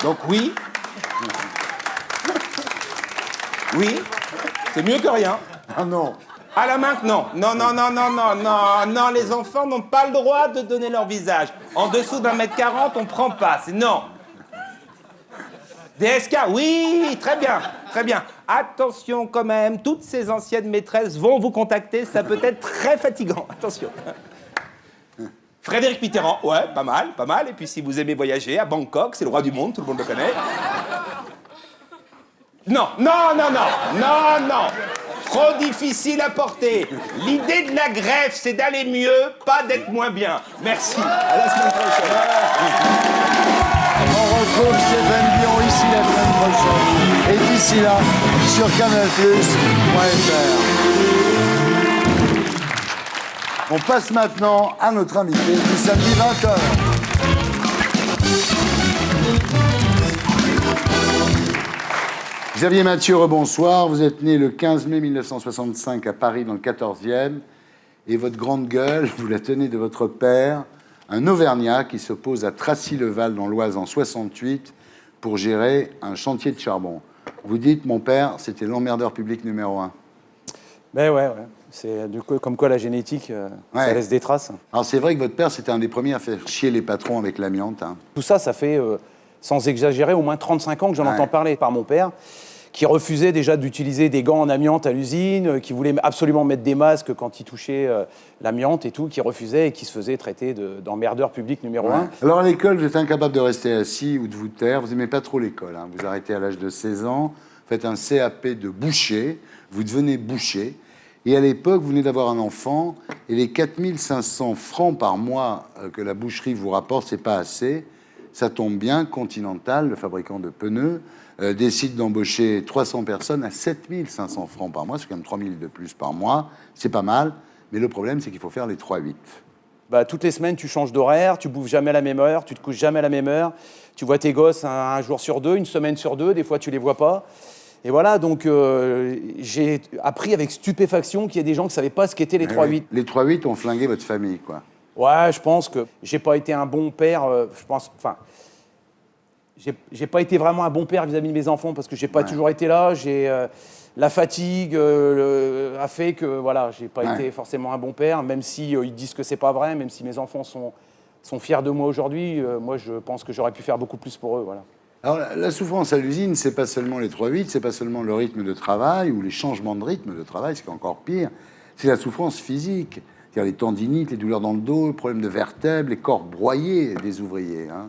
Donc oui. Oui, c'est mieux que rien. Ah non. À la main, non. Non, les enfants n'ont pas le droit de donner leur visage. En dessous d'1m40, on prend pas, c'est non. DSK, oui, très bien, très bien. Attention quand même, toutes ces anciennes maîtresses vont vous contacter, ça peut être très fatigant, attention. Frédéric Mitterrand, ouais, pas mal. Et puis si vous aimez voyager, à Bangkok, c'est le roi du monde, tout le monde le connaît. Non. Trop difficile à porter. L'idée de la greffe, c'est d'aller mieux, pas d'être moins bien. Merci. À la semaine prochaine. On retrouve Stéphane Dion ici la semaine prochaine. Et d'ici là, sur canalplus.fr. On passe maintenant à notre invité du samedi 20h. Xavier Mathieu, rebonsoir. Vous êtes né le 15 mai 1965 à Paris, dans le 14e. Et votre grande gueule, vous la tenez de votre père, un Auvergnat qui s'oppose à Tracy-le-Val dans l'Oise en 68 pour gérer un chantier de charbon. Vous dites, mon père, c'était l'emmerdeur public numéro 1. Ben ouais. C'est du coup, comme quoi la génétique, ça laisse des traces. Alors c'est vrai que votre père, c'était un des premiers à faire chier les patrons avec l'amiante. Hein. Tout ça, ça fait, sans exagérer, au moins 35 ans que j'en entends parler par mon père, qui refusaient déjà d'utiliser des gants en amiante à l'usine, qui voulaient absolument mettre des masques quand ils touchaient l'amiante et tout, qui refusaient et qui se faisaient traiter d'emmerdeur public numéro 1. Alors à l'école, vous êtes incapable de rester assis ou de vous taire, vous n'aimez pas trop l'école, hein. Vous arrêtez à l'âge de 16 ans, faites un CAP de boucher, vous devenez boucher, et à l'époque, vous venez d'avoir un enfant, et les 4 500 francs par mois que la boucherie vous rapporte, c'est pas assez. Ça tombe bien, Continental, le fabricant de pneus, décide d'embaucher 300 personnes à 7 500 francs par mois, c'est quand même 3 000 de plus par mois, c'est pas mal, mais le problème, c'est qu'il faut faire les 3-8. Bah, toutes les semaines, tu changes d'horaire, tu bouffes jamais à la même heure, tu te couches jamais à la même heure, tu vois tes gosses un jour sur deux, une semaine sur deux, des fois tu les vois pas. Et voilà, donc j'ai appris avec stupéfaction qu'il y a des gens qui ne savaient pas ce qu'étaient les 3-8. Les 3-8 ont flingué votre famille, quoi. Ouais, je pense que j'ai pas été un bon père, j'ai pas été vraiment un bon père vis-à-vis de mes enfants parce que j'ai pas toujours été là, la fatigue a fait que voilà, j'ai pas été forcément un bon père, même si ils disent que c'est pas vrai, même si mes enfants sont fiers de moi aujourd'hui, moi je pense que j'aurais pu faire beaucoup plus pour eux, voilà. Alors, la souffrance à l'usine, c'est pas seulement les 3-8, c'est pas seulement le rythme de travail ou les changements de rythme de travail, c'est encore pire, c'est la souffrance physique. C'est-à-dire les tendinites, les douleurs dans le dos, le problème de vertèbres, les corps broyés des ouvriers. Hein.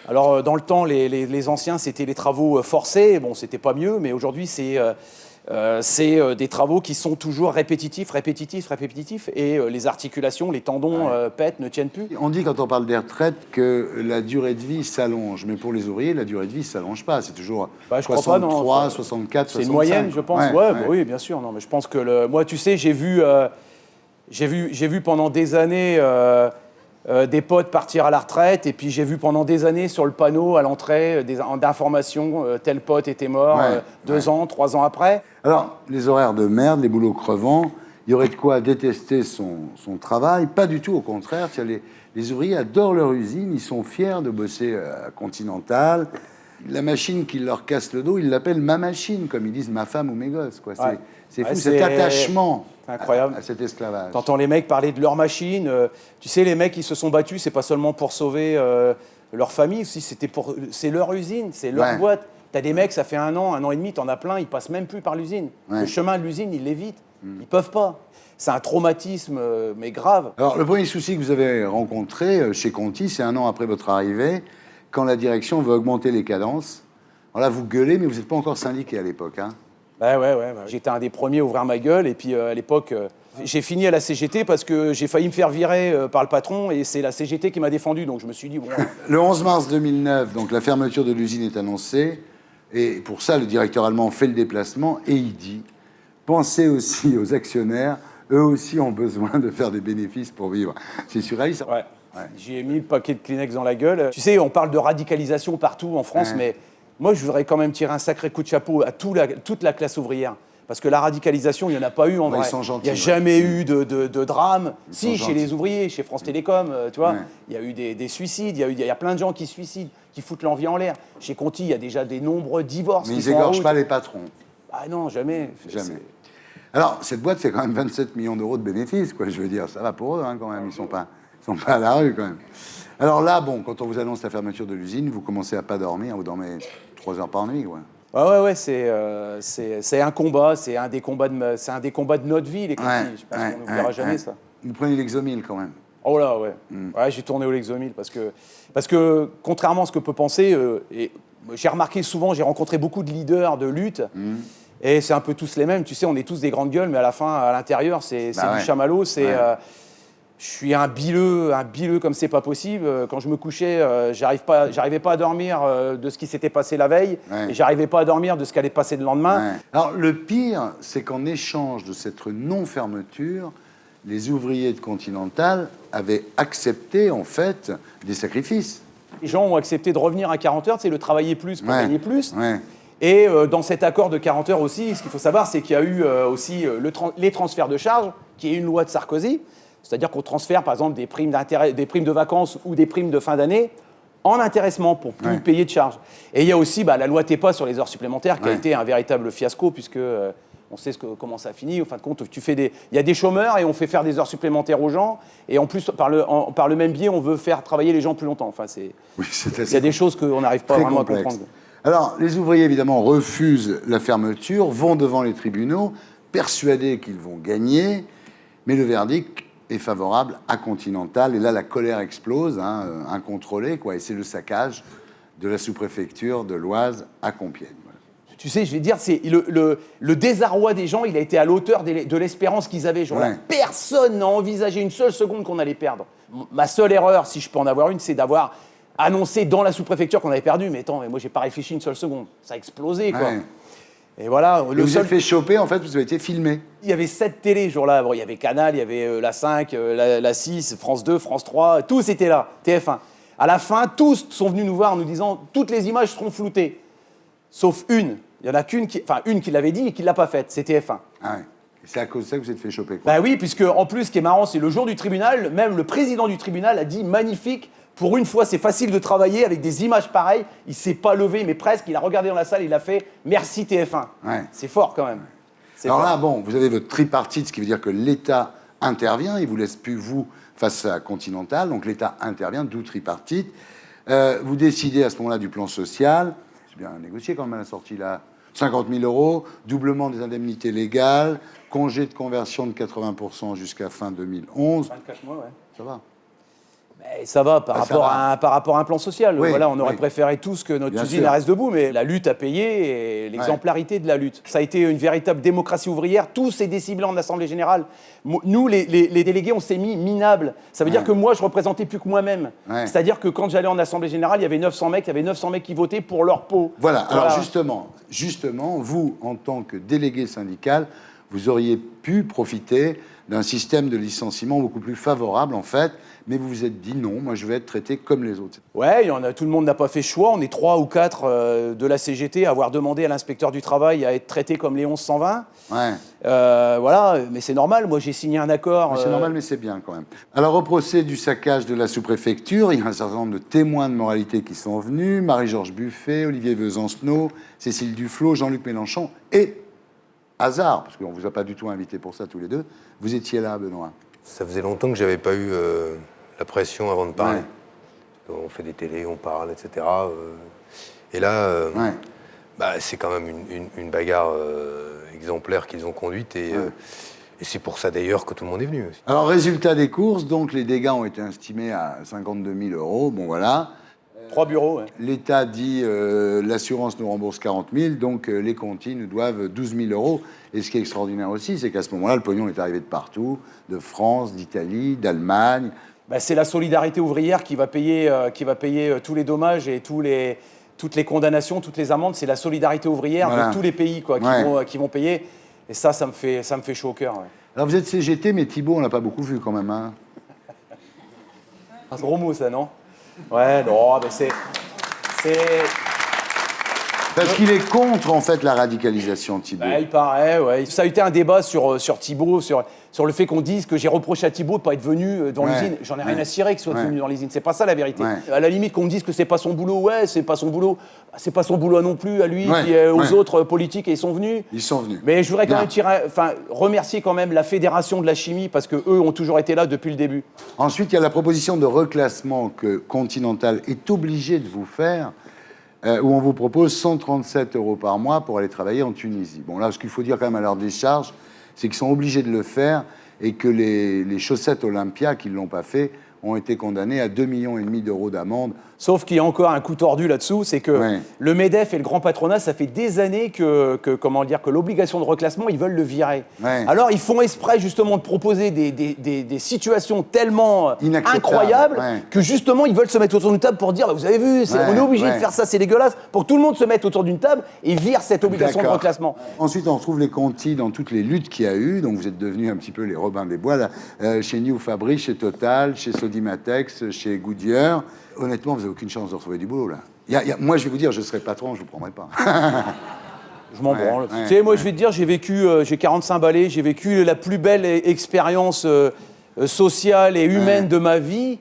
Alors, dans le temps, les anciens, c'était les travaux forcés. Bon, c'était pas mieux, mais aujourd'hui, c'est des travaux qui sont toujours répétitifs. Et les articulations, les tendons pètent, ne tiennent plus. On dit, quand on parle des retraites, que la durée de vie s'allonge. Mais pour les ouvriers, la durée de vie ne s'allonge pas. C'est toujours 63, 64, 65. C'est une moyenne, je pense. Bah oui, bien sûr. Non, mais je pense que moi, tu sais, j'ai vu pendant des années des potes partir à la retraite, et puis j'ai vu pendant des années sur le panneau à l'entrée d'informations, tel pote était mort 2 ans, 3 ans après. Alors, les horaires de merde, les boulots crevants, il y aurait de quoi détester son travail. Pas du tout, au contraire. Les ouvriers adorent leur usine, ils sont fiers de bosser à Continental. La machine qui leur casse le dos, ils l'appellent ma machine, comme ils disent ma femme ou mes gosses, quoi. C'est fou, cet attachement incroyable à cet esclavage. T'entends les mecs parler de leur machine. Tu sais, les mecs qui se sont battus, c'est pas seulement pour sauver leur famille, aussi, c'est leur usine, c'est leur boîte. T'as des mecs, ça fait 1 an et demi, t'en as plein, ils passent même plus par l'usine. Le chemin de l'usine, ils l'évitent. Ils peuvent pas. C'est un traumatisme, mais grave. Alors, le premier souci que vous avez rencontré chez Conti, c'est 1 an après votre arrivée, quand la direction veut augmenter les cadences. Alors là, vous gueulez, mais vous n'êtes pas encore syndiqué à l'époque, hein. Ouais. J'étais un des premiers à ouvrir ma gueule. Et puis, à l'époque, j'ai fini à la CGT parce que j'ai failli me faire virer par le patron. Et c'est la CGT qui m'a défendu. Donc, je me suis dit, bon... Le 11 mars 2009, donc, la fermeture de l'usine est annoncée. Et pour ça, le directeur allemand fait le déplacement. Et il dit, pensez aussi aux actionnaires. Eux aussi ont besoin de faire des bénéfices pour vivre. C'est surréaliste. Ouais. J'ai mis le paquet de Kleenex dans la gueule. Tu sais, on parle de radicalisation partout en France, mais moi, je voudrais quand même tirer un sacré coup de chapeau à toute la classe ouvrière. Parce que la radicalisation, il n'y en a pas eu en vrai. Il n'y a jamais eu de drame. Si, chez les ouvriers, chez France Télécom, tu vois, il y a eu des suicides, il y a plein de gens qui se suicident, qui foutent l'envie en l'air. Chez Conti, il y a déjà des nombreux divorces. Mais ils n'égorgent pas les patrons. Ah non, jamais. Jamais. Alors, cette boîte, c'est quand même 27 millions d'euros de bénéfices, quoi. Je veux dire, ça va pour eux, hein, quand même. Ils sont pas à la rue, quand même. Alors là, bon, quand on vous annonce la fermeture de l'usine, vous commencez à pas dormir. Vous dormez 3 heures par nuit, quoi. Ouais, c'est un combat. C'est un des combats de notre vie, les Conti. Je pense qu'on n'oubliera jamais ça. Vous prenez l'Exomil, quand même. Oh là, ouais. Ouais, j'ai tourné au Lexomil parce que contrairement à ce que peut penser, et j'ai remarqué souvent, j'ai rencontré beaucoup de leaders de lutte. Et c'est un peu tous les mêmes, tu sais, on est tous des grandes gueules, mais à la fin, à l'intérieur, c'est du chamallow. Je suis un bileux comme c'est pas possible. Quand je me couchais, j'arrivais pas à dormir de ce qui s'était passé la veille, et j'arrivais pas à dormir de ce qui allait passer le lendemain. Alors le pire, c'est qu'en échange de cette non-fermeture, les ouvriers de Continental avaient accepté en fait des sacrifices. Les gens ont accepté de revenir à 40 heures, c'est le travailler plus pour gagner plus. Et dans cet accord de 40 heures aussi, ce qu'il faut savoir, c'est qu'il y a eu aussi les transferts de charges, qui est une loi de Sarkozy. C'est-à-dire qu'on transfère, par exemple, des primes de vacances ou des primes de fin d'année en intéressement pour plus payer de charges. Et il y a aussi la loi TEPA sur les heures supplémentaires qui a été un véritable fiasco, puisque on sait comment ça finit. Au fin de compte, il y a des chômeurs et on fait faire des heures supplémentaires aux gens. Et en plus, par le même biais, on veut faire travailler les gens plus longtemps. Enfin, il y a des choses qu'on n'arrive pas vraiment à comprendre. Alors, les ouvriers, évidemment, refusent la fermeture, vont devant les tribunaux, persuadés qu'ils vont gagner, mais le verdict est favorable à Continental. Et là, la colère explose, incontrôlée, quoi. Et c'est le saccage de la sous-préfecture de l'Oise à Compiègne. Voilà. Tu sais, je vais te dire, c'est le désarroi des gens, il a été à l'auteur de l'espérance qu'ils avaient. Genre, là, personne n'a envisagé une seule seconde qu'on allait perdre. Ma seule erreur, si je peux en avoir une, c'est d'avoir annoncé dans la sous-préfecture qu'on avait perdu. Mais attends, moi, j'ai pas réfléchi une seule seconde. Ça a explosé, quoi. Ouais. Et voilà. Vous êtes fait choper, en fait, vous avez été filmé. Il y avait 7 télés ce jour-là. Bon, il y avait Canal, il y avait la 5, la 6, France 2, France 3. Tous étaient là, TF1. À la fin, tous sont venus nous voir en nous disant « Toutes les images seront floutées. » Sauf une. Il y en a une qui l'avait dit et qui ne l'a pas faite. C'est TF1. Ah ouais. C'est à cause de ça que vous êtes fait choper, quoi. Bah oui, puisque en plus, ce qui est marrant, c'est le jour du tribunal, même le président du tribunal a dit « Magnifique. Pour une fois, c'est facile de travailler avec des images pareilles. » Il ne s'est pas levé, mais presque. Il a regardé dans la salle, il a fait « Merci TF1. Ouais. » C'est fort quand même. Alors là, bon, vous avez votre tripartite, ce qui veut dire que l'État intervient. Il ne vous laisse plus, vous, face à Continental. Donc l'État intervient, d'où tripartite. Vous décidez à ce moment-là du plan social. C'est bien négocié quand même à la sortie là. 50 000 €, doublement des indemnités légales, congé de conversion de 80% jusqu'à fin 2011. 24 mois, ouais. Ça va. Mais ça va par rapport à un plan social. Oui, voilà, on aurait préféré tous que notre usine reste debout, mais la lutte a payé et l'exemplarité de la lutte. Ça a été une véritable démocratie ouvrière. Tout s'est déciblé en Assemblée générale. Nous, les délégués, on s'est mis minables. Ça veut dire que moi, je représentais plus que moi-même. C'est-à-dire que quand j'allais en Assemblée générale, il y avait 900 mecs, qui votaient pour leur peau. Voilà. Alors justement, vous, en tant que délégué syndical, vous auriez pu profiter d'un système de licenciement beaucoup plus favorable, en fait, mais vous vous êtes dit non, moi je vais être traité comme les autres. Ouais, tout le monde n'a pas fait choix. On est 3 ou 4 de la CGT à avoir demandé à l'inspecteur du travail à être traité comme les 11-120. Ouais. Voilà, mais c'est normal. Moi, j'ai signé un accord. C'est normal, mais c'est bien quand même. Alors, au procès du saccage de la sous-préfecture, il y a un certain nombre de témoins de moralité qui sont venus. Marie-Georges Buffet, Olivier Besancenot, Cécile Duflot, Jean-Luc Mélenchon et hasard, parce qu'on ne vous a pas du tout invité pour ça tous les deux, vous étiez là, Benoît. Ça faisait longtemps que je n'avais pas eu la pression avant de parler. Ouais. On fait des télés, on parle, etc. Et là, c'est quand même une bagarre exemplaire qu'ils ont conduite. Et c'est pour ça d'ailleurs que tout le monde est venu aussi. Alors, résultat des courses, donc les dégâts ont été estimés à 52 000 €. Bon, voilà. 3 bureaux, ouais. L'État dit l'assurance nous rembourse 40 000, donc les contis nous doivent 12 000 €. Et ce qui est extraordinaire aussi, c'est qu'à ce moment-là, le pognon est arrivé de partout, de France, d'Italie, d'Allemagne. C'est la solidarité ouvrière qui va payer tous les dommages et toutes les condamnations, toutes les amendes. C'est la solidarité ouvrière de tous les pays qui vont payer. Et ça me fait chaud au cœur. Ouais. Alors vous êtes CGT, mais Thibault, on l'a pas beaucoup vu quand même. Hein. C'est un gros mot, ça, non ? Ouais, non, mais c'est... Parce qu'il est contre, en fait, la radicalisation, Thibault. Il paraît, ouais. Ça a été un débat sur Thibault, sur le fait qu'on dise que j'ai reproché à Thibault de ne pas être venu dans l'usine. J'en ai rien à cirer qu'il soit venu dans l'usine. C'est pas ça, la vérité. À la limite, qu'on me dise que c'est pas son boulot, c'est pas son boulot. C'est pas son boulot non plus, à lui, aux autres politiques, et ils sont venus. Ils sont venus. Mais je voudrais quand même remercier quand même la Fédération de la chimie, parce qu'eux ont toujours été là depuis le début. Ensuite, il y a la proposition de reclassement que Continental est obligé de vous faire, où on vous propose 137 € par mois pour aller travailler en Tunisie. Bon, là, ce qu'il faut dire quand même à leur décharge, c'est qu'ils sont obligés de le faire et que les chaussettes Olympia qui ne l'ont pas fait ont été condamnés à 2,5 millions d'euros d'amende. Sauf qu'il y a encore un coup tordu là-dessous, c'est que le MEDEF et le grand patronat, ça fait des années que l'obligation de reclassement, ils veulent le virer. Alors, ils font exprès justement de proposer des situations tellement incroyables que justement, ils veulent se mettre autour d'une table pour dire, vous avez vu, on est obligé de faire ça, c'est dégueulasse, pour que tout le monde se mette autour d'une table et vire cette obligation de reclassement. Ensuite, on retrouve les contis dans toutes les luttes qu'il y a eu, donc vous êtes devenus un petit peu les Robins des Bois, là, chez New Fabrice, chez Total, chez Sodimatex, chez Goodyear. Honnêtement, vous n'avez aucune chance de retrouver du boulot, là. Moi, je vais vous dire, je serai patron, je ne vous prendrai pas. Je m'en branle. Tu sais, moi, je vais te dire, j'ai 45 balais, j'ai vécu la plus belle expérience sociale et humaine de ma vie.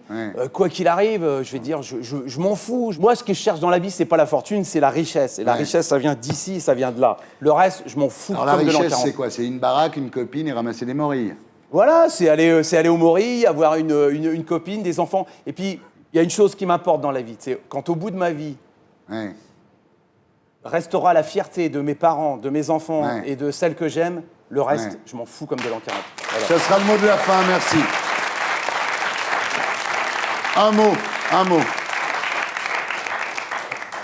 Quoi qu'il arrive, je vais te dire, je m'en fous. Moi, ce que je cherche dans la vie, c'est pas la fortune, c'est la richesse. Et la richesse, ça vient d'ici, ça vient de là. Le reste, je m'en fous. Alors, la richesse, c'est quoi ? C'est une baraque, une copine et ramasser des morilles. Voilà, c'est aller aux morilles, avoir une copine, des enfants. Et puis, il y a une chose qui m'importe dans la vie, c'est quand au bout de ma vie, restera la fierté de mes parents, de mes enfants et de celles que j'aime. Le reste, je m'en fous comme de l'an 40. Voilà. Ça sera le mot de la fin, merci. Un mot.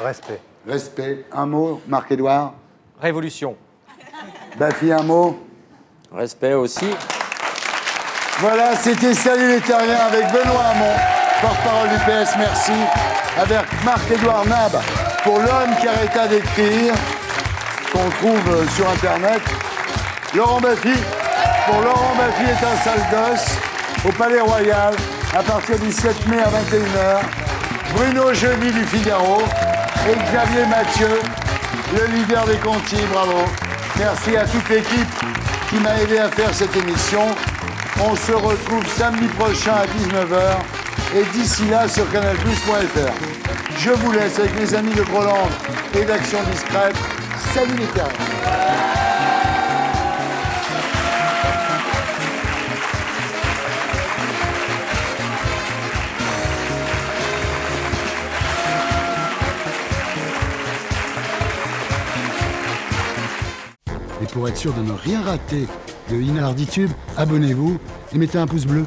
Respect. Respect. Un mot, Marc-Édouard. Révolution. Bafi, un mot. Respect aussi. Voilà, c'était Salut les Terriens avec Benoît Hamon, porte-parole du PS, merci. Avec Marc-Édouard Nab pour L'homme qui arrêta d'écrire, qu'on trouve sur Internet. Laurent Baffy, pour Laurent Baffy est un sale gosse, au Palais Royal, à partir du 7 mai à 21h. Bruno Jeudi du Figaro et Xavier Mathieu, le leader des Contis, bravo. Merci à toute l'équipe qui m'a aidé à faire cette émission. On se retrouve samedi prochain à 19h et d'ici là sur canalplus.fr. Je vous laisse avec mes amis de Groland et d'Action Discrète. Salut les Terriens. Et pour être sûr de ne rien rater de Inarditube, abonnez-vous et mettez un pouce bleu.